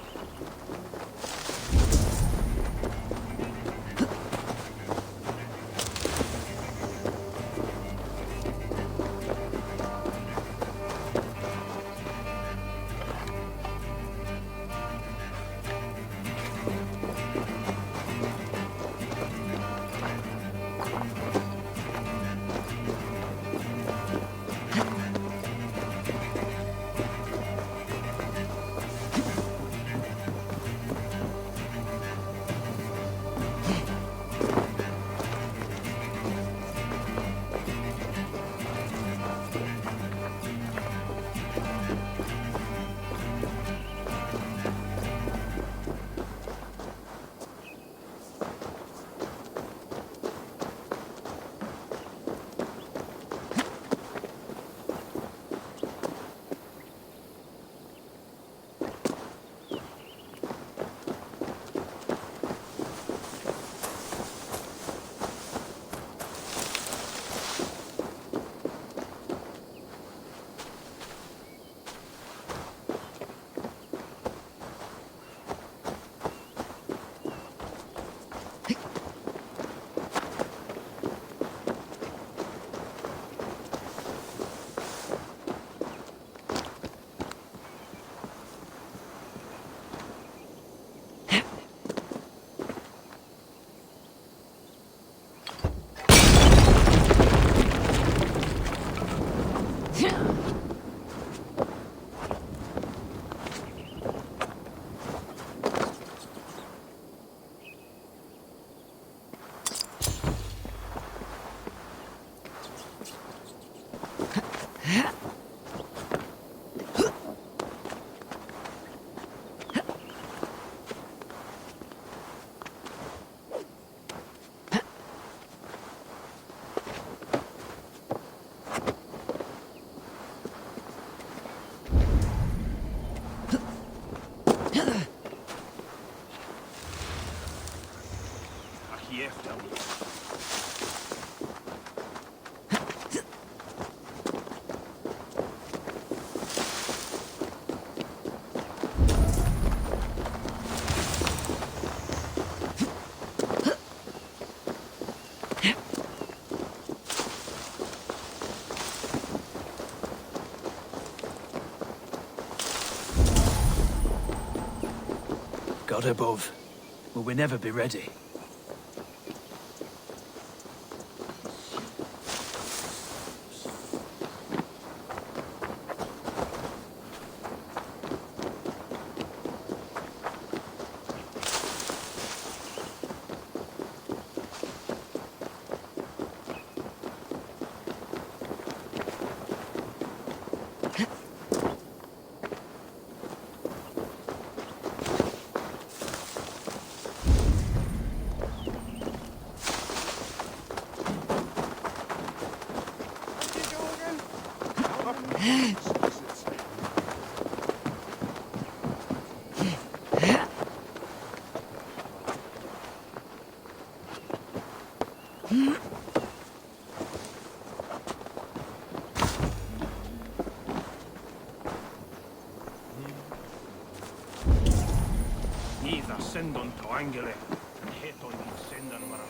God above, will we never be ready? Neither send on to Angele, and hit on you send on Mara.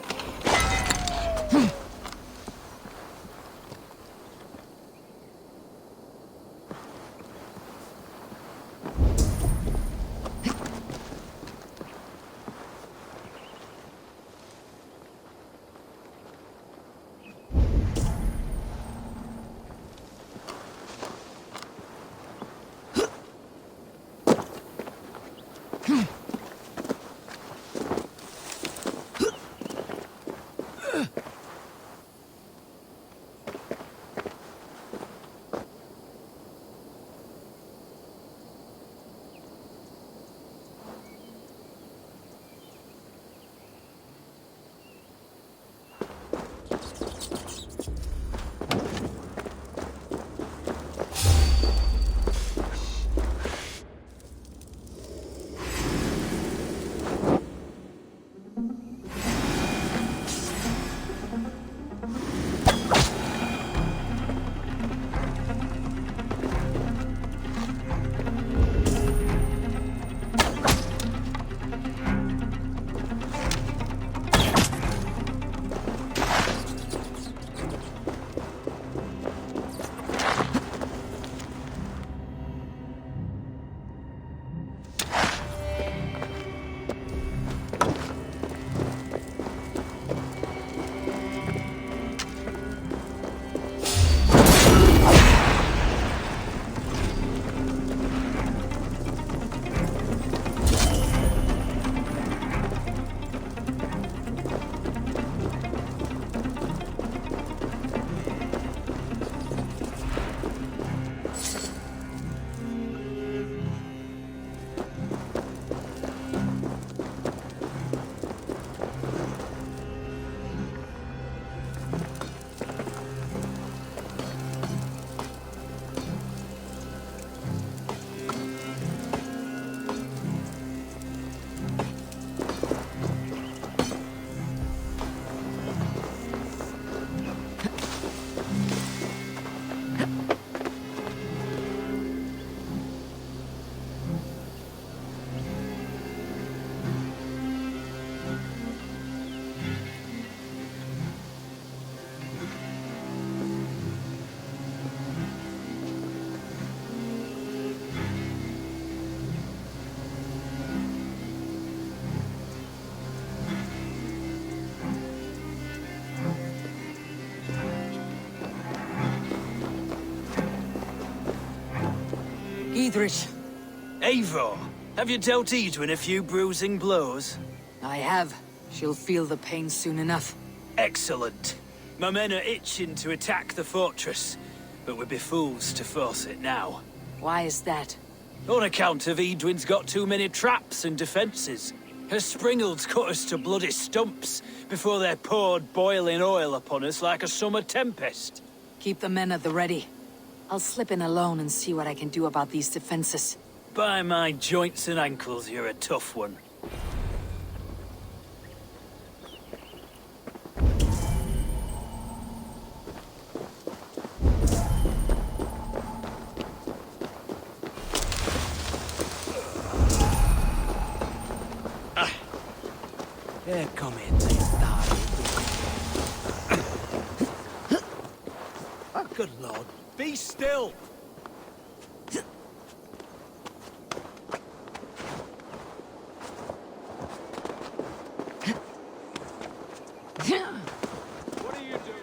Idris. Eivor, have you dealt Edwin a few bruising blows? I have. She'll feel the pain soon enough. Excellent. My men are itching to attack the fortress. but we'd be fools to force it now. Why is that? On account of Edwin's got too many traps and defences. Her Springalds cut us to bloody stumps before they poured boiling oil upon us like a summer tempest. Keep the men at the ready. I'll slip in alone and see what I can do about these defenses. By my joints and ankles, you're a tough one. Here, come in, Good lord, be still! What are you doing?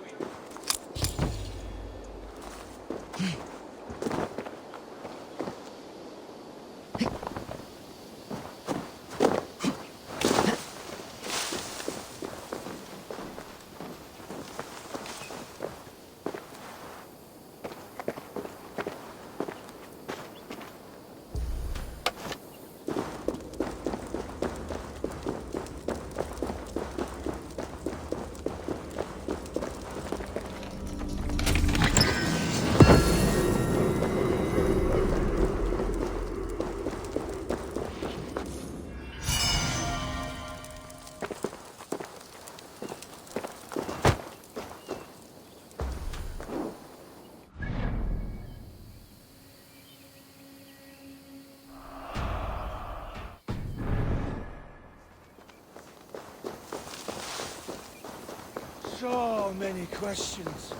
So many questions.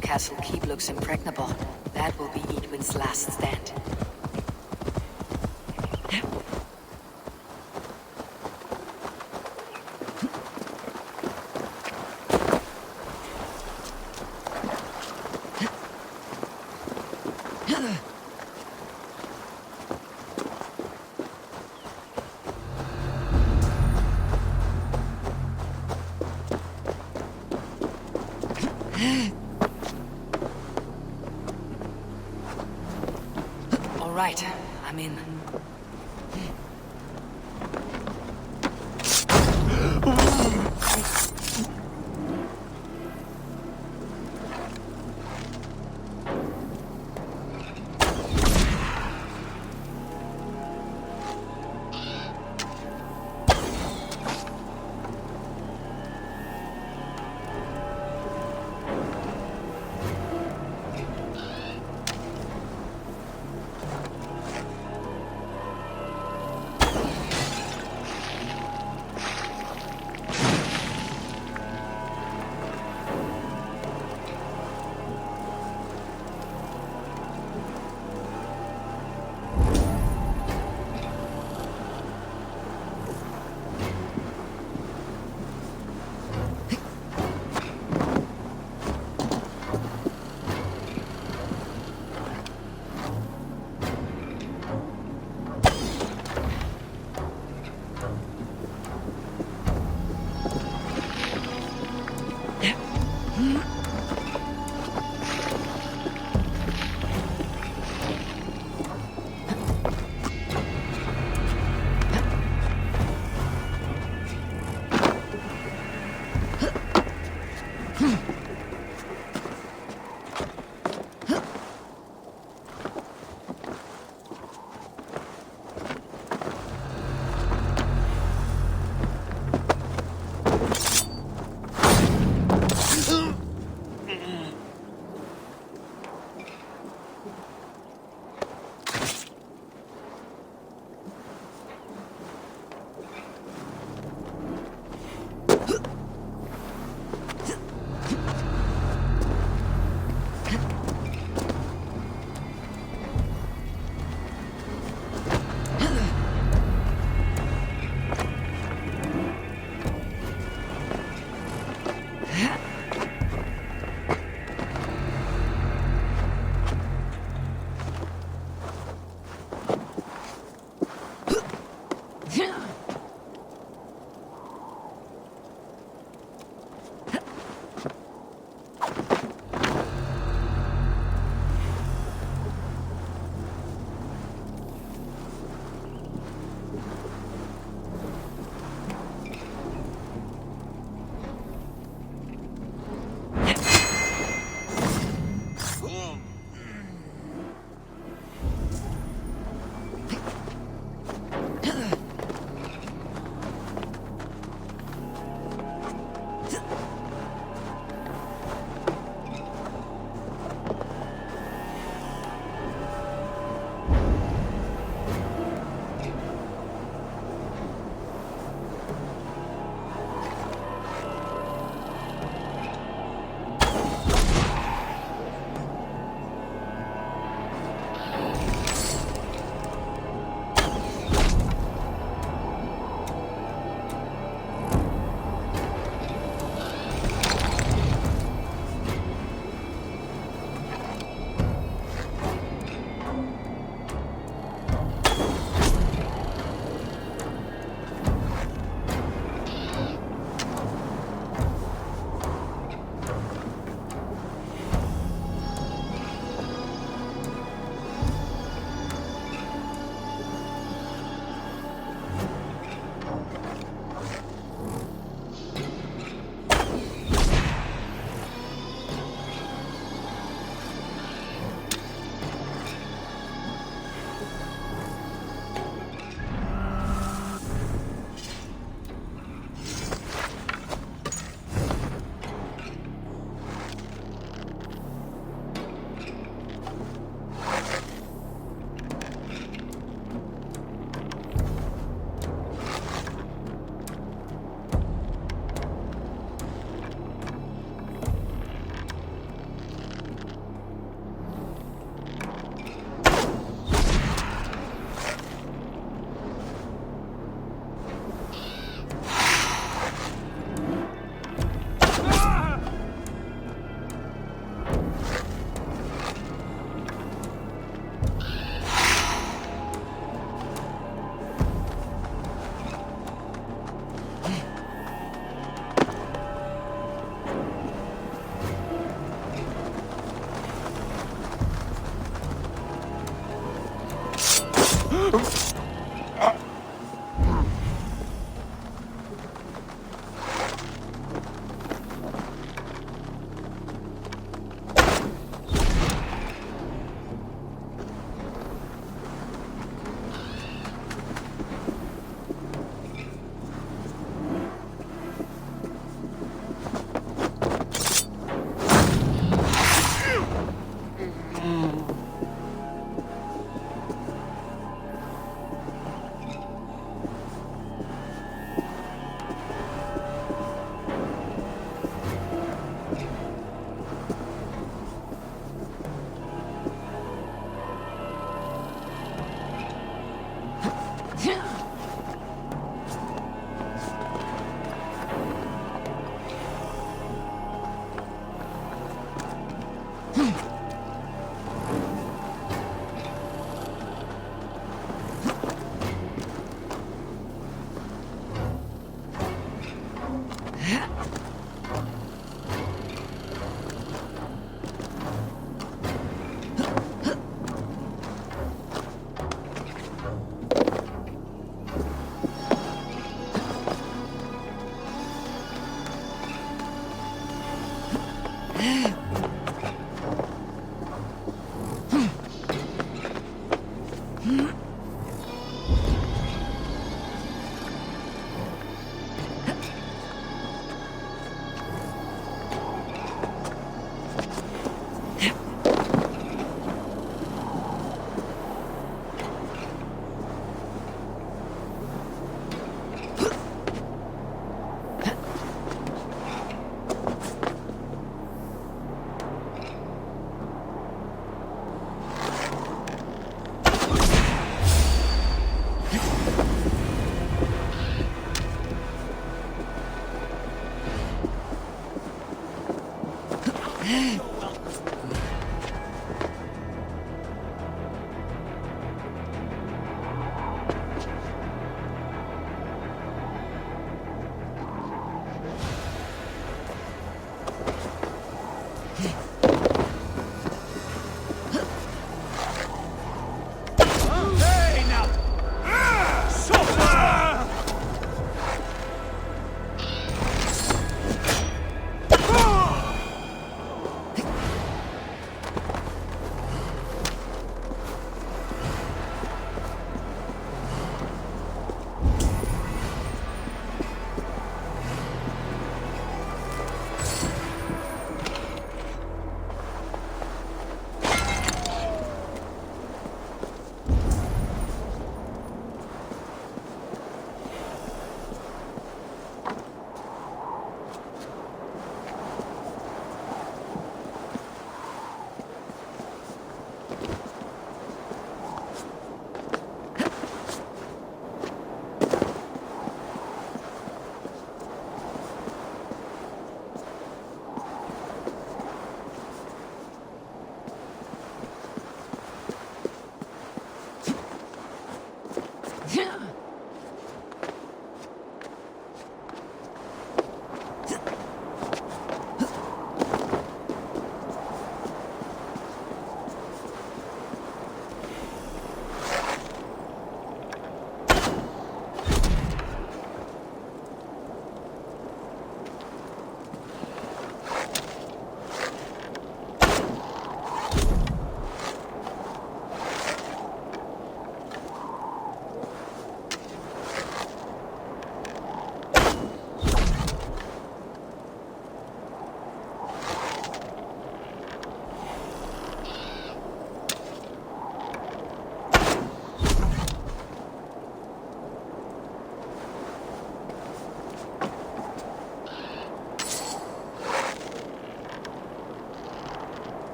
Castle keep looks impregnable. That will be Edwin's last stand. All right, I'm in.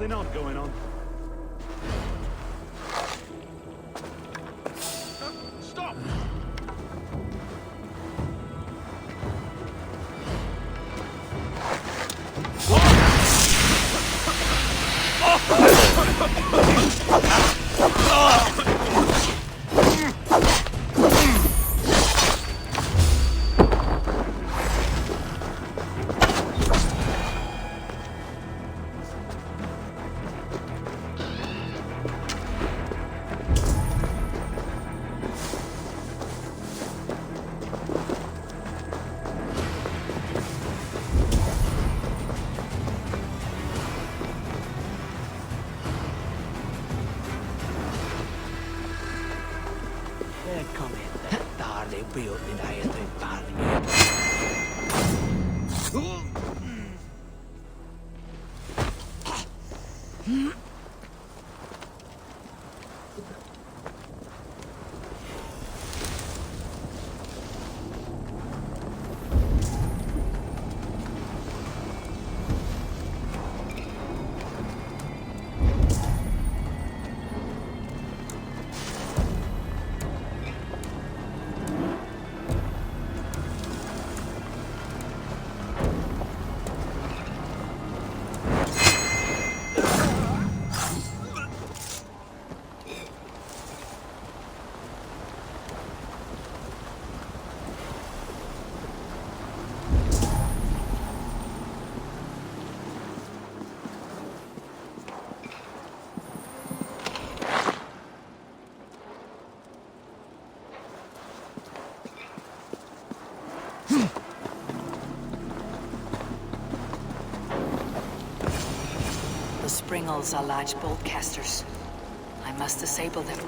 Nothing odd going on. Stop! The springles are large bolt casters. I must disable them.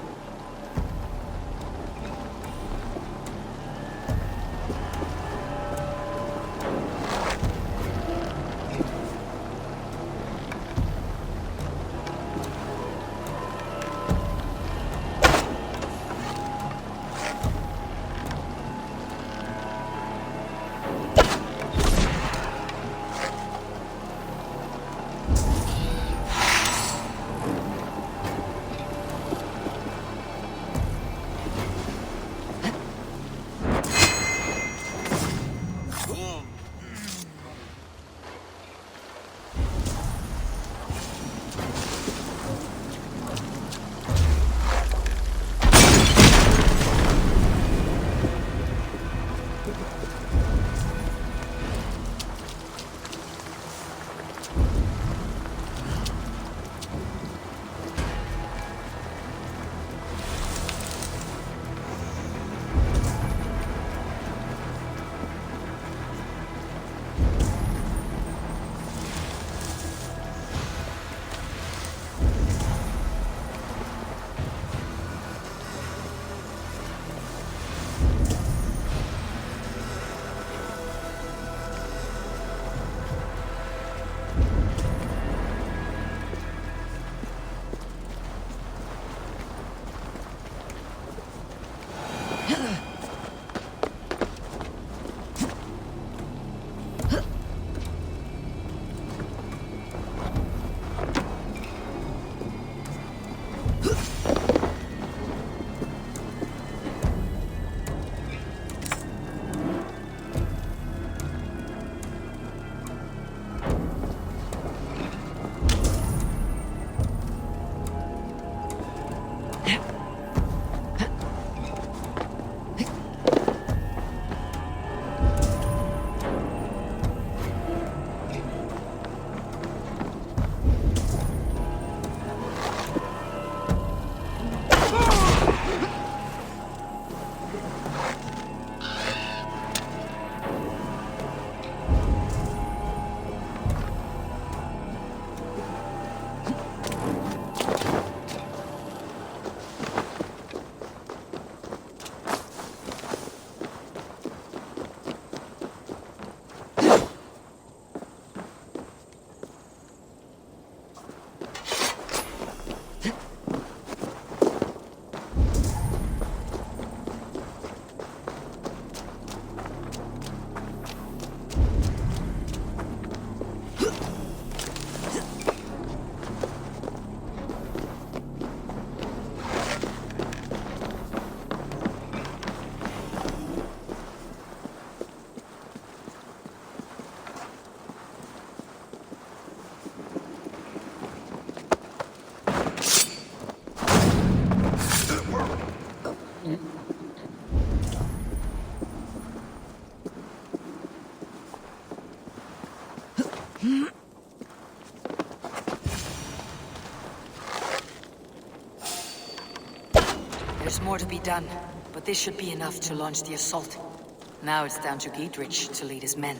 There's more to be done, but this should be enough to launch the assault. Now it's down to Dietrich to lead his men.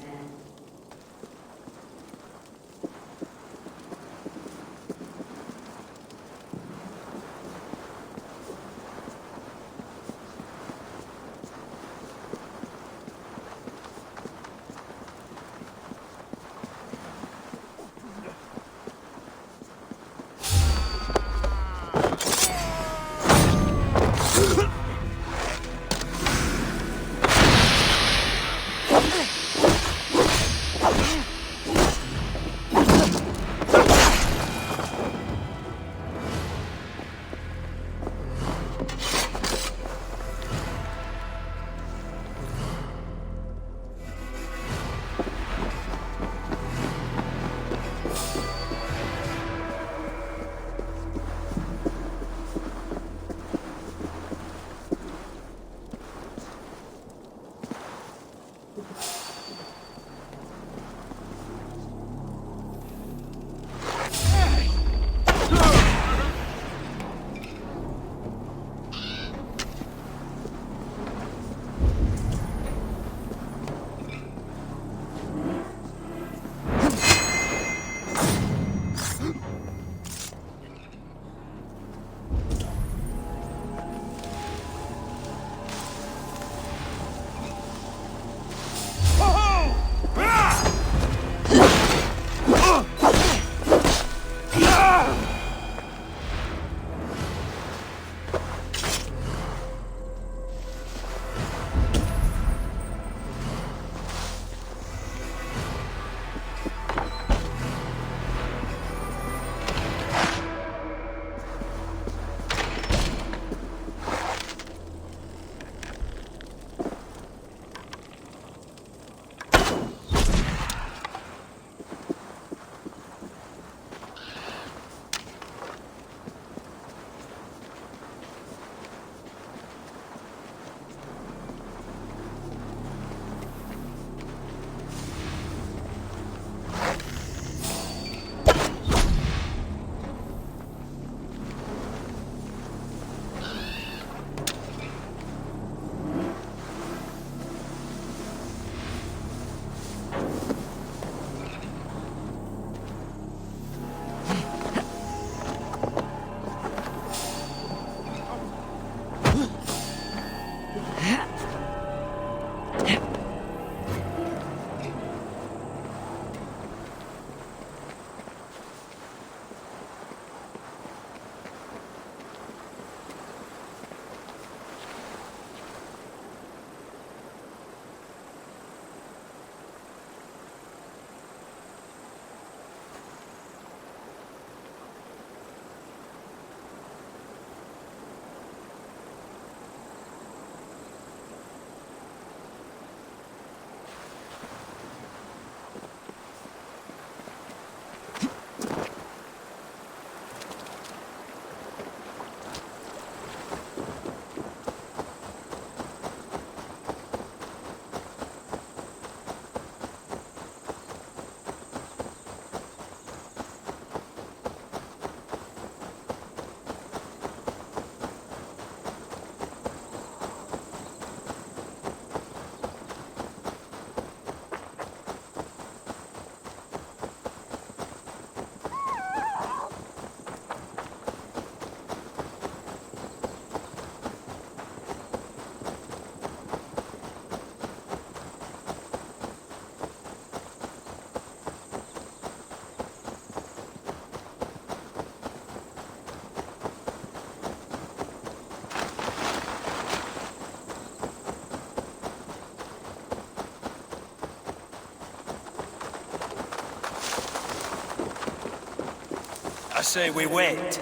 I say we wait.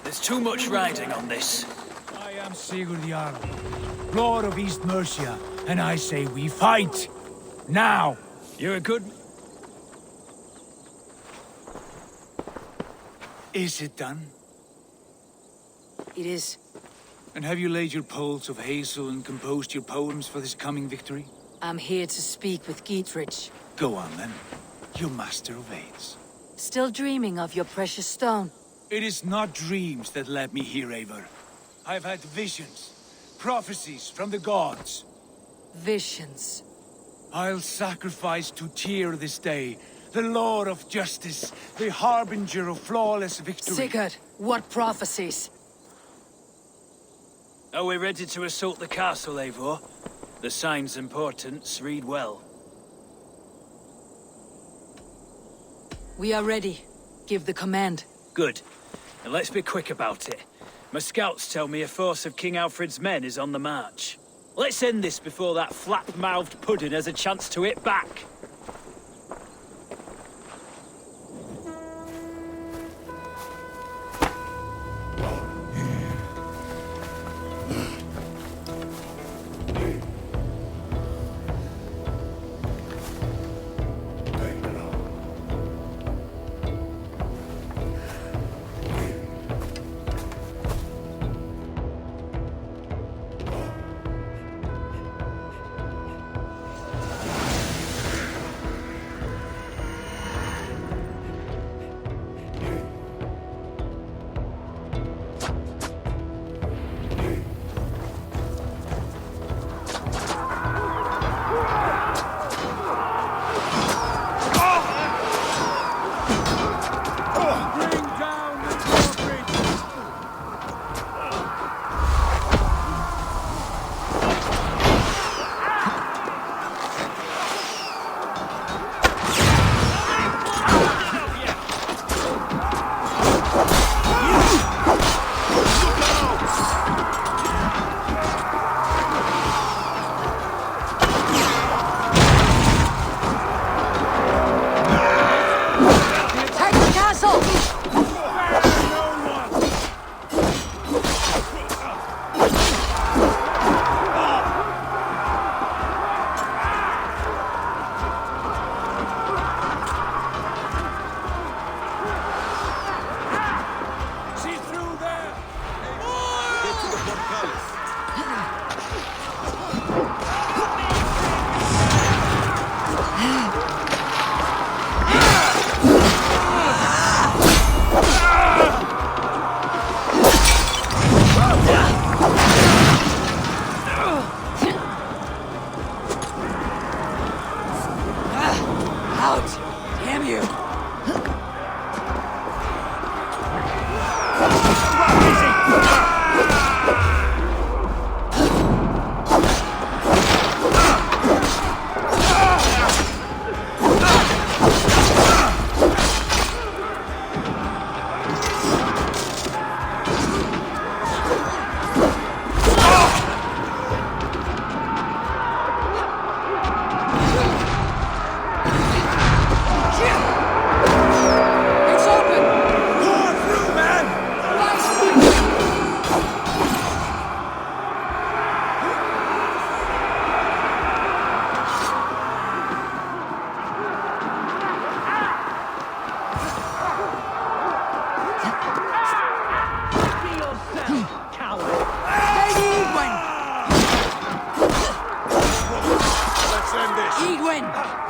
There's too much riding on this. I am Sigurd Jarl, Lord of East Mercia, and I say we fight! Now! You're a good... Is it done? It is. And have you laid your poles of hazel and composed your poems for this coming victory? I'm here to speak with Dietrich. Go on then. Your master of aids. Still dreaming of your precious stone? It is not dreams that led me here, Eivor. I've had visions, prophecies from the gods. Visions. I'll sacrifice to Tyr this day, the Lord of Justice, the harbinger of flawless victory. Sigurd, what prophecies? Are we ready to assault the castle, Eivor? The signs and portents read well. We are ready. Give the command. Good. And let's be quick about it. My scouts tell me a force of King Alfred's men is on the march. Let's end this before that flap-mouthed pudding has a chance to hit back.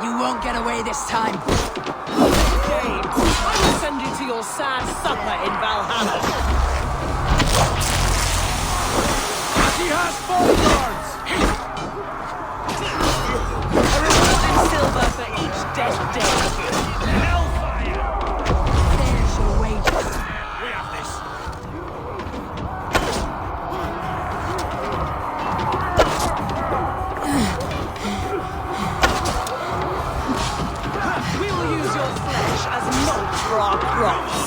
You won't get away this time. Jane, I will send you to your sad supper in Valhalla. He has bodyguards! A reward in silver for each dead day. Hellfire! There's your wages. We have this. We will use your flesh as mulch for our crops.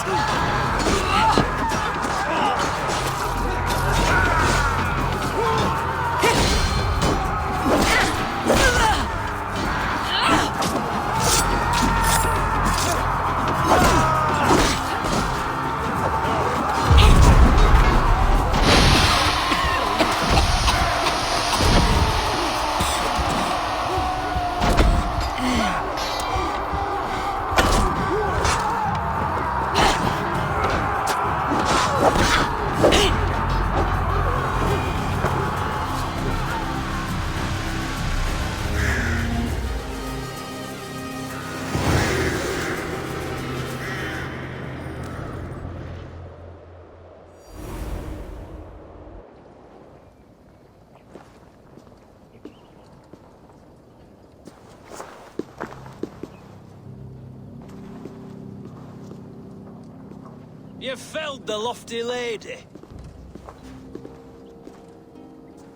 You felled the lofty lady.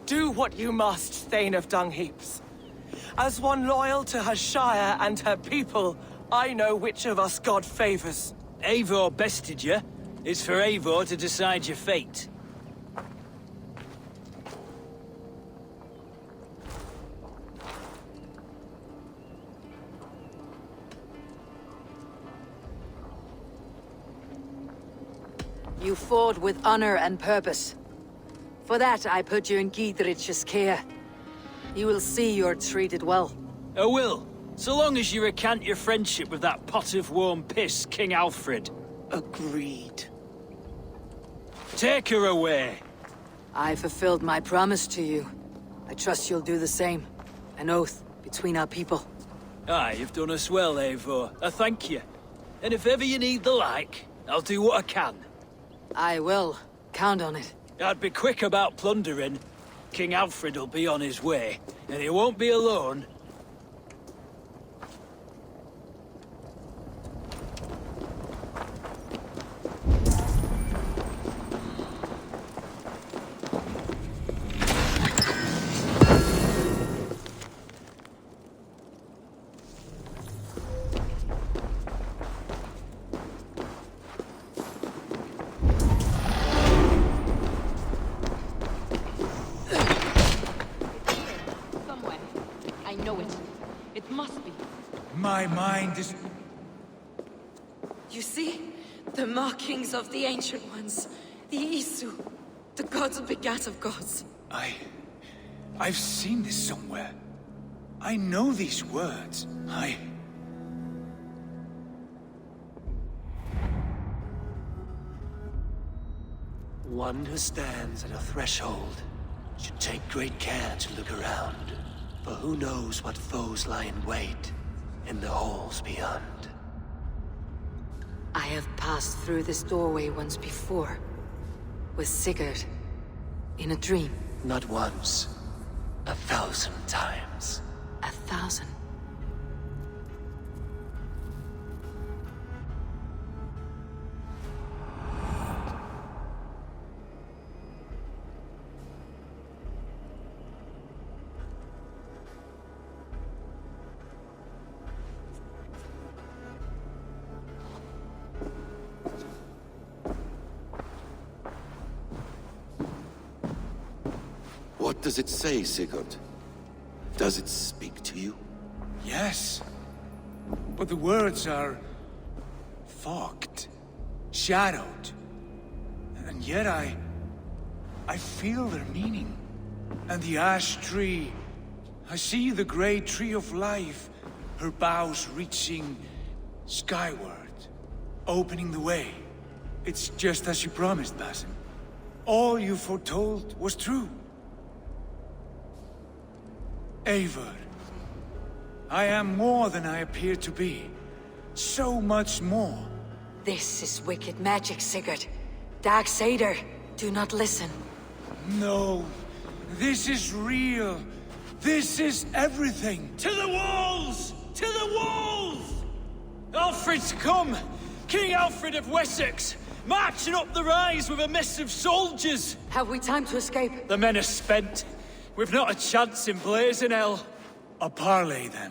Do what you must, Thane of Dungheaps. As one loyal to her shire and her people, I know which of us God favors. Eivor bested you. It's for Eivor to decide your fate. You fought with honor and purpose. For that, I put you in Giedrich's care. You will see you're treated well. I will, so long as you recant your friendship with that pot of warm piss, King Alfred. Agreed. Take her away. I fulfilled my promise to you. I trust you'll do the same. An oath between our people. Aye, you've done us well, Eivor. I thank you. And if ever you need the like, I'll do what I can. I will. Count on it. I'd be quick about plundering. King Alfred will be on his way, and he won't be alone. My mind is... You see? The markings of the Ancient Ones. The Isu. The gods begat of gods. I've seen this somewhere. I know these words. One who stands at a threshold should take great care to look around, for who knows what foes lie in wait in the halls beyond. I have passed through this doorway once before. With Sigurd. In a dream. Not once. 1,000 times. 1,000? What does it say, Sigurd? Does it speak to you? Yes. But the words are... fogged. Shadowed. And yet I feel their meaning. And the ash tree... I see the great tree of life, her boughs reaching skyward, opening the way. It's just as you promised, Basim. All you foretold was true. Eivor, I am more than I appear to be. So much more. This is wicked magic, Sigurd. Darksader, do not listen. No, this is real. This is everything. To the walls! To the walls! Alfred's come! King Alfred of Wessex! Marching up the rise with a mess of soldiers! Have we time to escape? The men are spent. We've not a chance in blazing hell. A parley, then.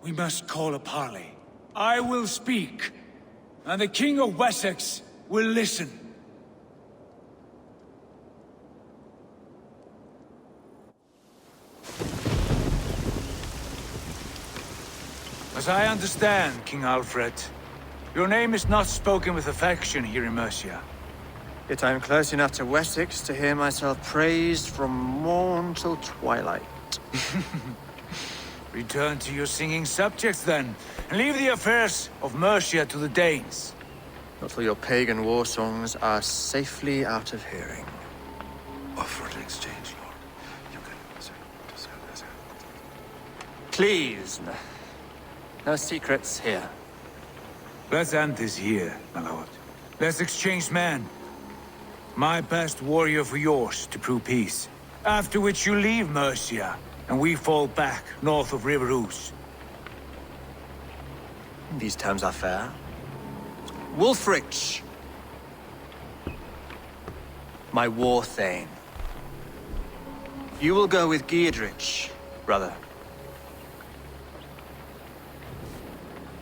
We must call a parley. I will speak, and the King of Wessex will listen. As I understand, King Alfred, your name is not spoken with affection here in Mercia. Yet I am close enough to Wessex to hear myself praised from morn till twilight. Return to your singing subjects, then, and leave the affairs of Mercia to the Danes. Not till your pagan war songs are safely out of hearing. Offer an exchange, Lord. You can... Please, no secrets here. Let's end this here, my lord. Let's exchange men. My best warrior for yours to prove peace. After which you leave Mercia, and we fall back north of River Ouse. These terms are fair. Wulfrich, my war thane. You will go with Giedrich, brother.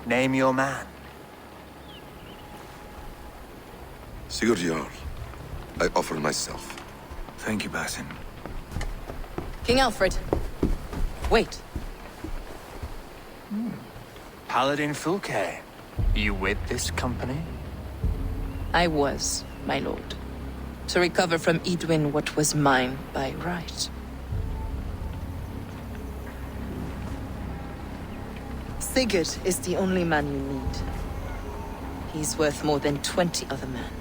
Name your man. Sigurd Jarl, I offer myself. Thank you, Basin. King Alfred. Wait. Paladin Fulke. You with this company? I was, my lord. To recover from Edwin what was mine by right. Sigurd is the only man you need. He's worth more than 20 other men.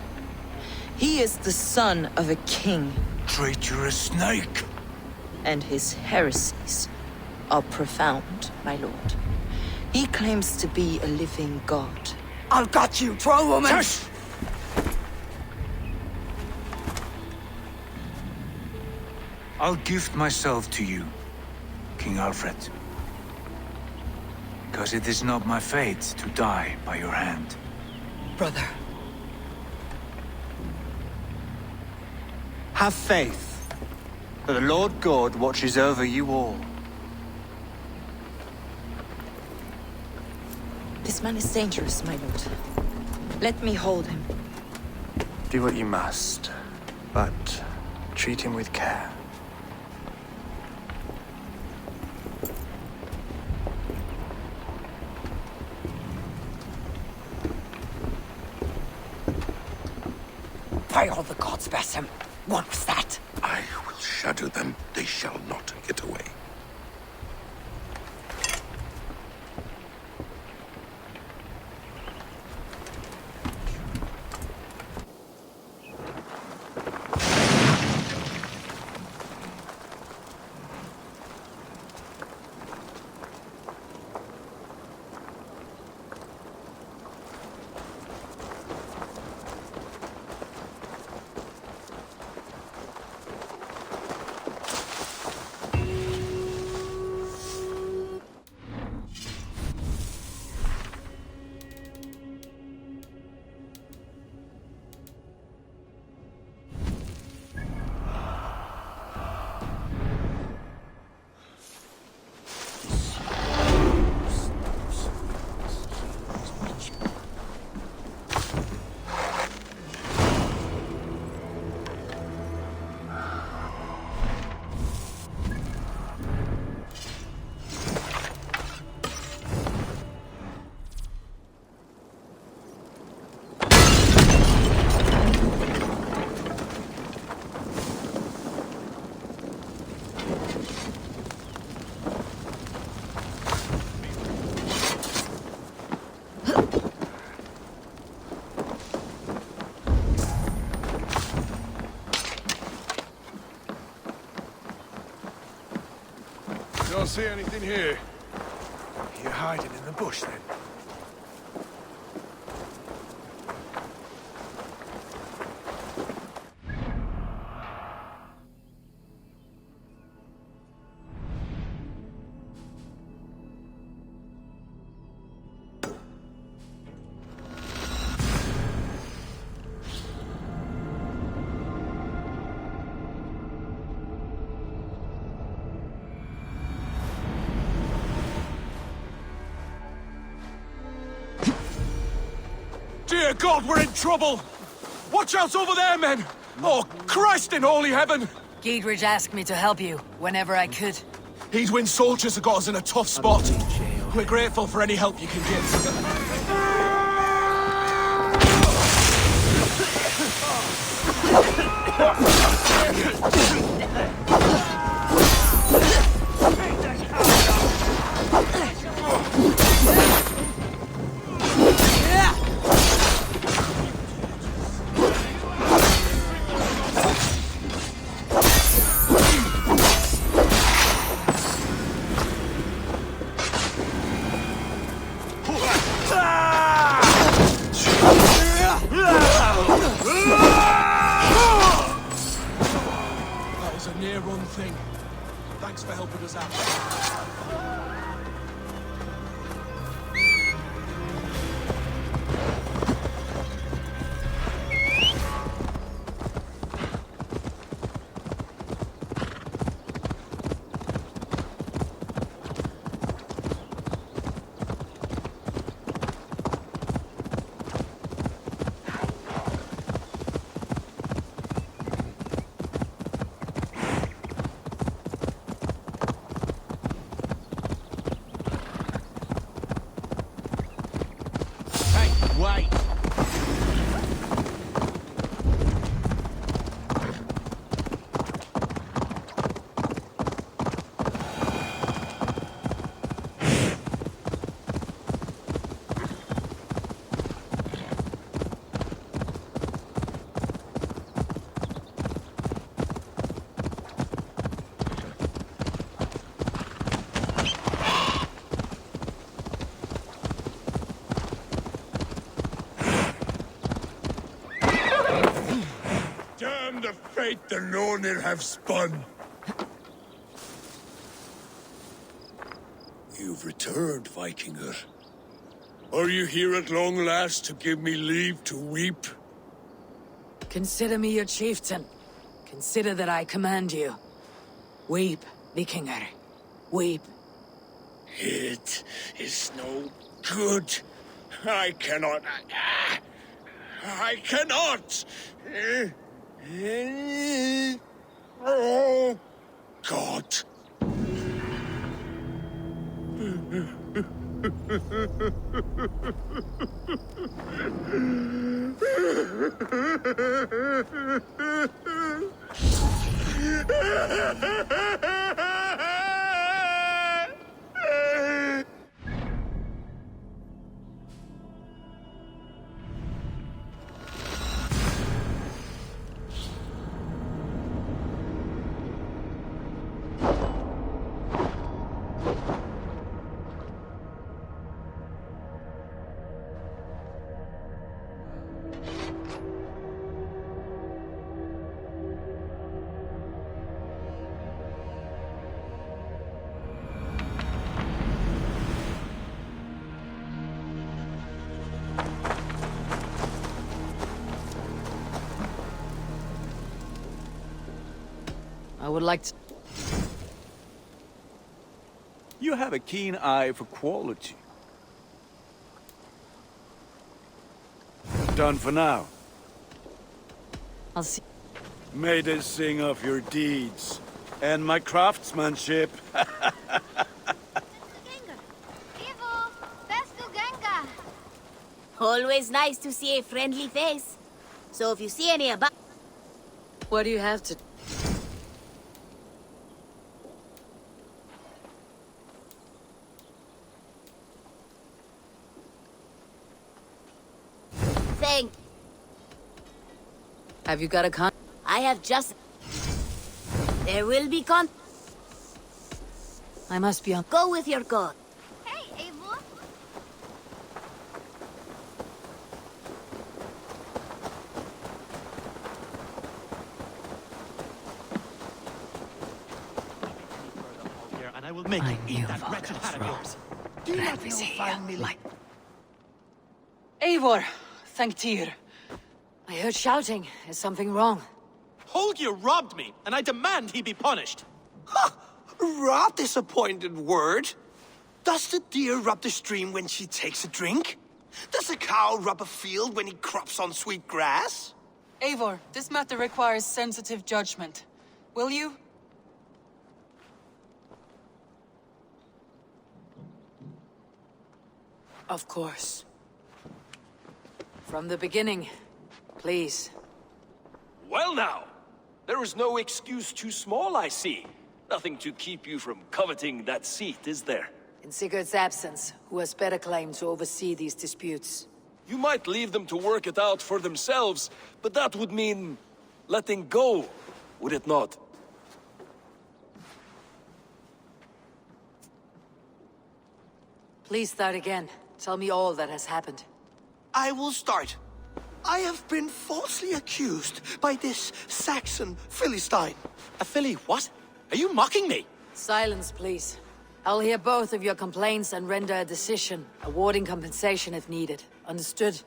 He is the son of a king. Traitorous snake! And his heresies are profound, my lord. He claims to be a living god. I'll got you, troll woman! Tush! I'll gift myself to you, King Alfred. Because it is not my fate to die by your hand. Brother. Have faith, for the Lord God watches over you all. This man is dangerous, my lord. Let me hold him. Do what you must, but treat him with care. By all the gods, Basim. What was that? I will shadow them. They shall not get away. Don't see anything here. You're hiding in the bush, then? Dear God, we're in trouble! Watch out over there, men! Oh, Christ in holy heaven! Giedrich asked me to help you whenever I could. Edwin soldiers have got us in a tough spot. We're grateful for any help you can give. That was a near-run thing. Thanks for helping us out. Damn the fate the Nornir have spun! You've returned, Vikinger. Are you here at long last to give me leave to weep? Consider me your chieftain. Consider that I command you. Weep, Vikinger. Weep. It is no good. I cannot. I cannot! Oh, God. I would like to... You have a keen eye for quality. Done for now. I'll see... May they sing of your deeds and my craftsmanship. Always nice to see a friendly face. So if you see any about... What do you have to... Thank... Have you got a con... I have just... There will be con... I must be on... Go with your god. And I will make you eat that wretched hat of yours. Do you not know fine me like... Eivor, thank Tyr. I heard shouting. Is something wrong? Holger robbed me, and I demand he be punished. Rot disappointed word. Does the deer rub the stream when she takes a drink? Does the cow rub a field when he crops on sweet grass? Eivor, this matter requires sensitive judgment. Will you? Of course. From the beginning, please. Well now, there is no excuse too small, I see. Nothing to keep you from coveting that seat, is there? In Sigurd's absence, who has better claim to oversee these disputes? You might leave them to work it out for themselves, but that would mean letting go, would it not? Please start again. Tell me all that has happened. I will start. I have been falsely accused by this Saxon Philistine. A Philly what? Are you mocking me? Silence, please. I'll hear both of your complaints and render a decision, awarding compensation if needed. Understood?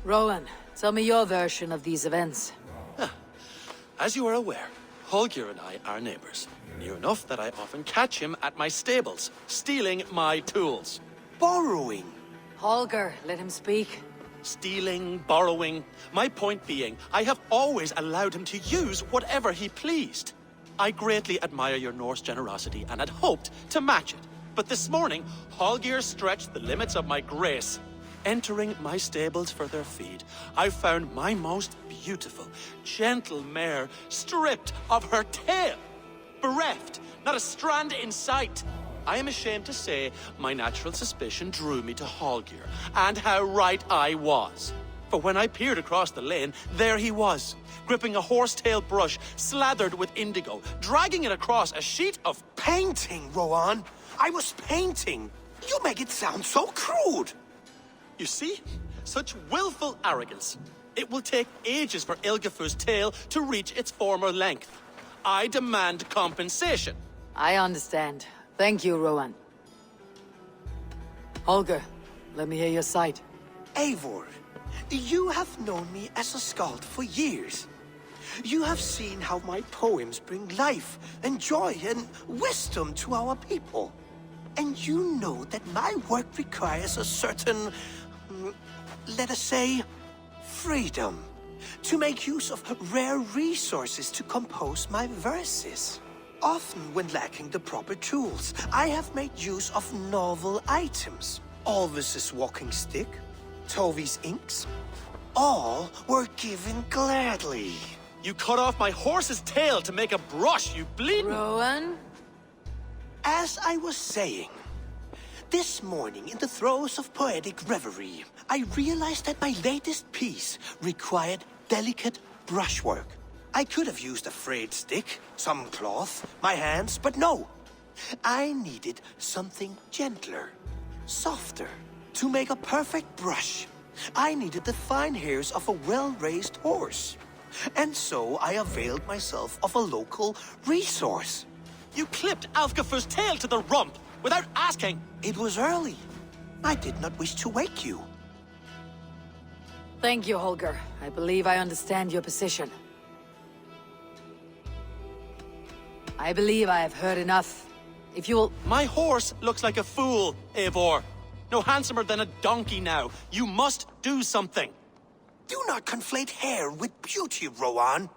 Rowan, tell me your version of these events. As you are aware, Holger and I are neighbors. Near enough that I often catch him at my stables, stealing my tools. Borrowing. Holger, let him speak. Stealing, borrowing. My point being, I have always allowed him to use whatever he pleased. I greatly admire your Norse generosity and had hoped to match it. But this morning, Holger stretched the limits of my grace. Entering my stables for their feed, I found my most beautiful, gentle mare stripped of her tail. Bereft, not a strand in sight. I am ashamed to say my natural suspicion drew me to Holger, and how right I was. For when I peered across the lane, there he was, gripping a horsetail brush slathered with indigo, dragging it across a sheet of... Painting, Rowan! I was painting! You make it sound so crude! You see? Such willful arrogance. It will take ages for Ilgifu's tail to reach its former length. I demand compensation. I understand. Thank you, Rowan. Holger, let me hear your side. Eivor, you have known me as a skald for years. You have seen how my poems bring life and joy and wisdom to our people. And you know that my work requires a certain, let us say, freedom. To make use of rare resources to compose my verses. Often when lacking the proper tools, I have made use of novel items. Alvis's walking stick, Tovi's inks, all were given gladly. You cut off my horse's tail to make a brush, you bleeding... Rowan? As I was saying, this morning in the throes of poetic reverie, I realized that my latest piece required delicate brushwork. I could have used a frayed stick, some cloth, my hands, but no. I needed something gentler, softer. To make a perfect brush, I needed the fine hairs of a well-raised horse. And so I availed myself of a local resource. You clipped Alfgafu's tail to the rump without asking. It was early. I did not wish to wake you. Thank you, Holger. I believe I understand your position. I believe I have heard enough. If you will... My horse looks like a fool, Eivor. No handsomer than a donkey now. You must do something. Do not conflate hair with beauty, Rowan.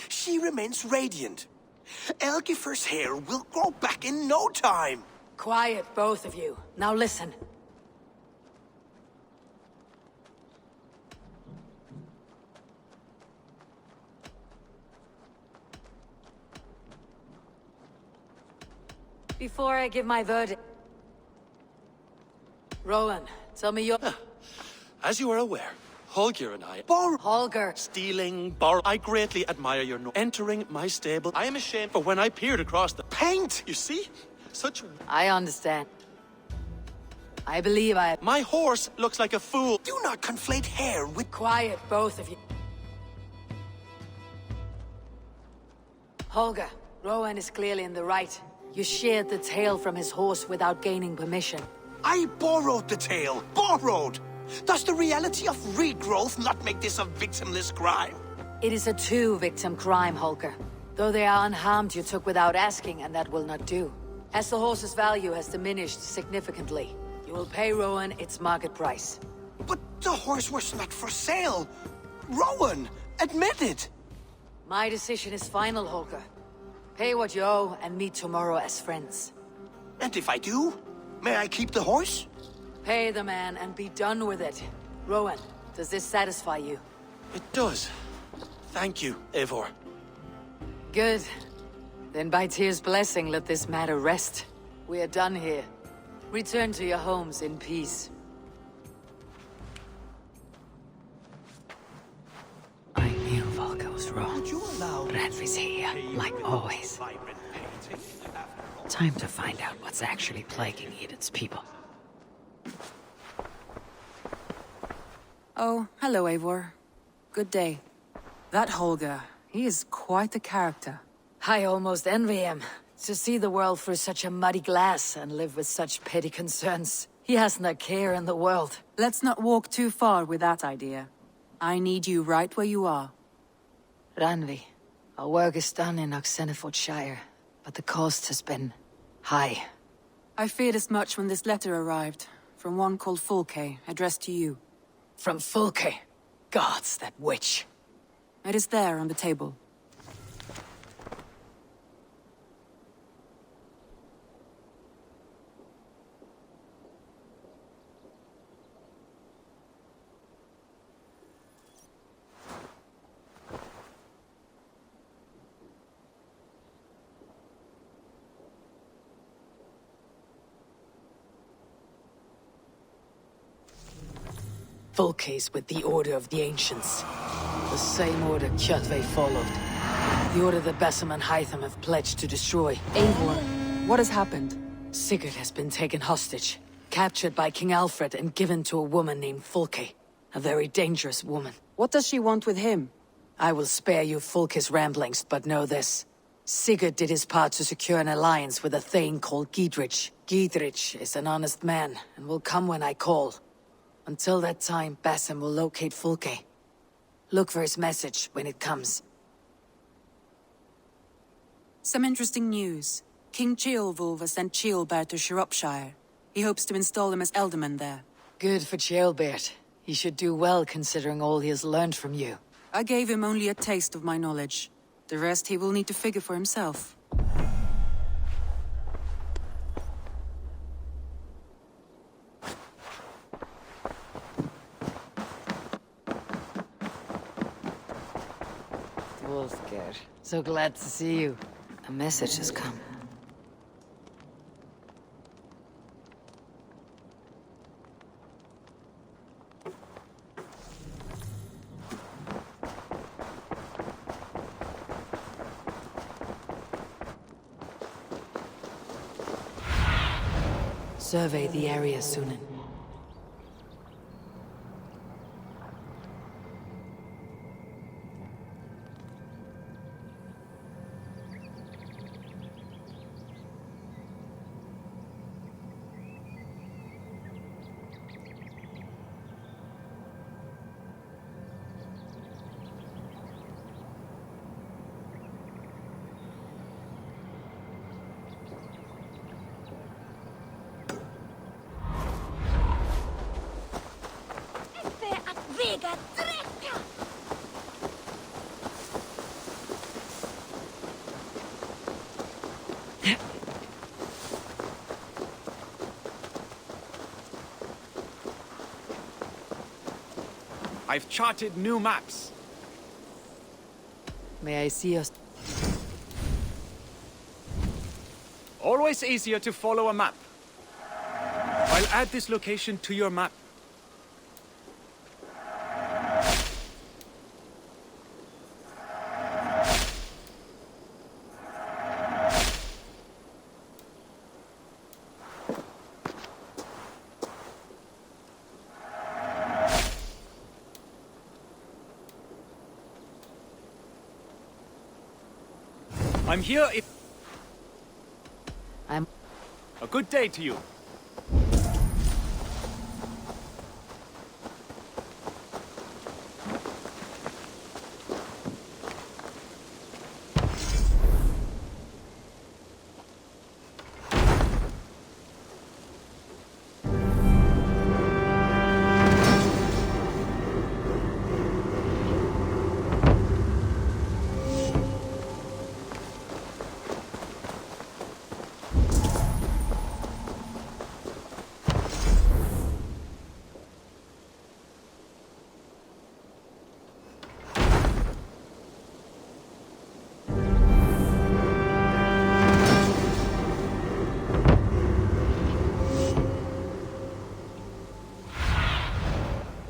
She remains radiant. Elgifer's hair will grow back in no time. Quiet, both of you. Now listen. Before I give my verdict... Rowan, tell me your... As you are aware, Holger and I... Holger! Stealing, borrow... I greatly admire your... Entering my stable, I am ashamed for when I peered across the... Paint! You see? Such... I understand. I believe I... My horse looks like a fool. Do not conflate hair with... Quiet, both of you. Holger, Rowan is clearly in the right. You sheared the tail from his horse without gaining permission. I borrowed the tail. Borrowed! Does the reality of regrowth not make this a victimless crime? It is a two-victim crime, Holger. Though they are unharmed, you took without asking, and that will not do. As the horse's value has diminished significantly, you will pay Rowan its market price. But the horse was not for sale. Rowan, admit it. My decision is final, Holger. Pay what you owe and meet tomorrow as friends. And if I do, may I keep the horse? Pay the man and be done with it. Rowan, does this satisfy you? It does. Thank you, Eivor. Good. Then by Tyr's blessing, let this matter rest. We are done here. Return to your homes in peace. I knew Volker was wrong. Radvi's here, like always. Time to find out what's actually plaguing Eden's people. Oh, hello, Eivor. Good day. That Holger, he is quite the character. I almost envy him. To see the world through such a muddy glass and live with such petty concerns. He hasn't a care in the world. Let's not walk too far with that idea. I need you right where you are. Randvi, our work is done in Oxenfordshire, but the cost has been high. I feared as much when this letter arrived, from one called Fulke, addressed to you. From Fulke? Gods, that witch. It is there on the table. Fulke's with the Order of the Ancients. The same order Kjotve followed. The order that Bessem and Hytham have pledged to destroy. Eivor, what has happened? Sigurd has been taken hostage, captured by King Alfred and given to a woman named Fulke. A very dangerous woman. What does she want with him? I will spare you Fulke's ramblings, but know this. Sigurd did his part to secure an alliance with a thane called Gidrich. Gidrich is an honest man, and will come when I call. Until that time, Basim will locate Fulke. Look for his message when it comes. Some interesting news. King Ceolwulf has sent Ceolbert to Shropshire. He hopes to install him as Elderman there. Good for Ceolbert. He should do well considering all he has learned from you. I gave him only a taste of my knowledge. The rest he will need to figure for himself. Wolfgar, so glad to see you. A message has come. Survey the area, Sunan. I've charted new maps. May I see us? Always easier to follow a map. I'll add this location to your map. I'm here if... I'm... A good day to you.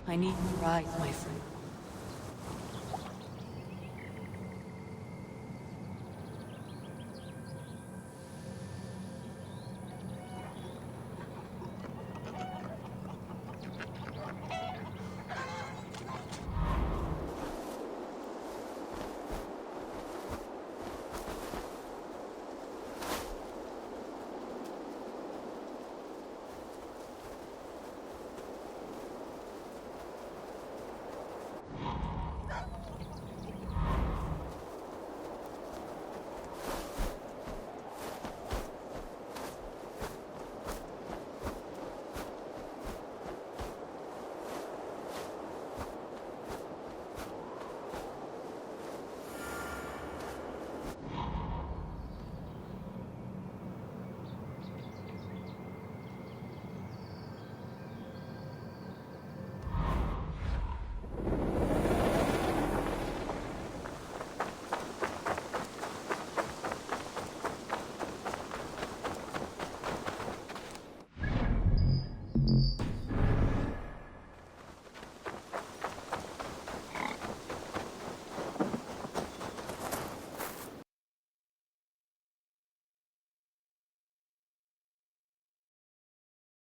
I need a ride, my friend.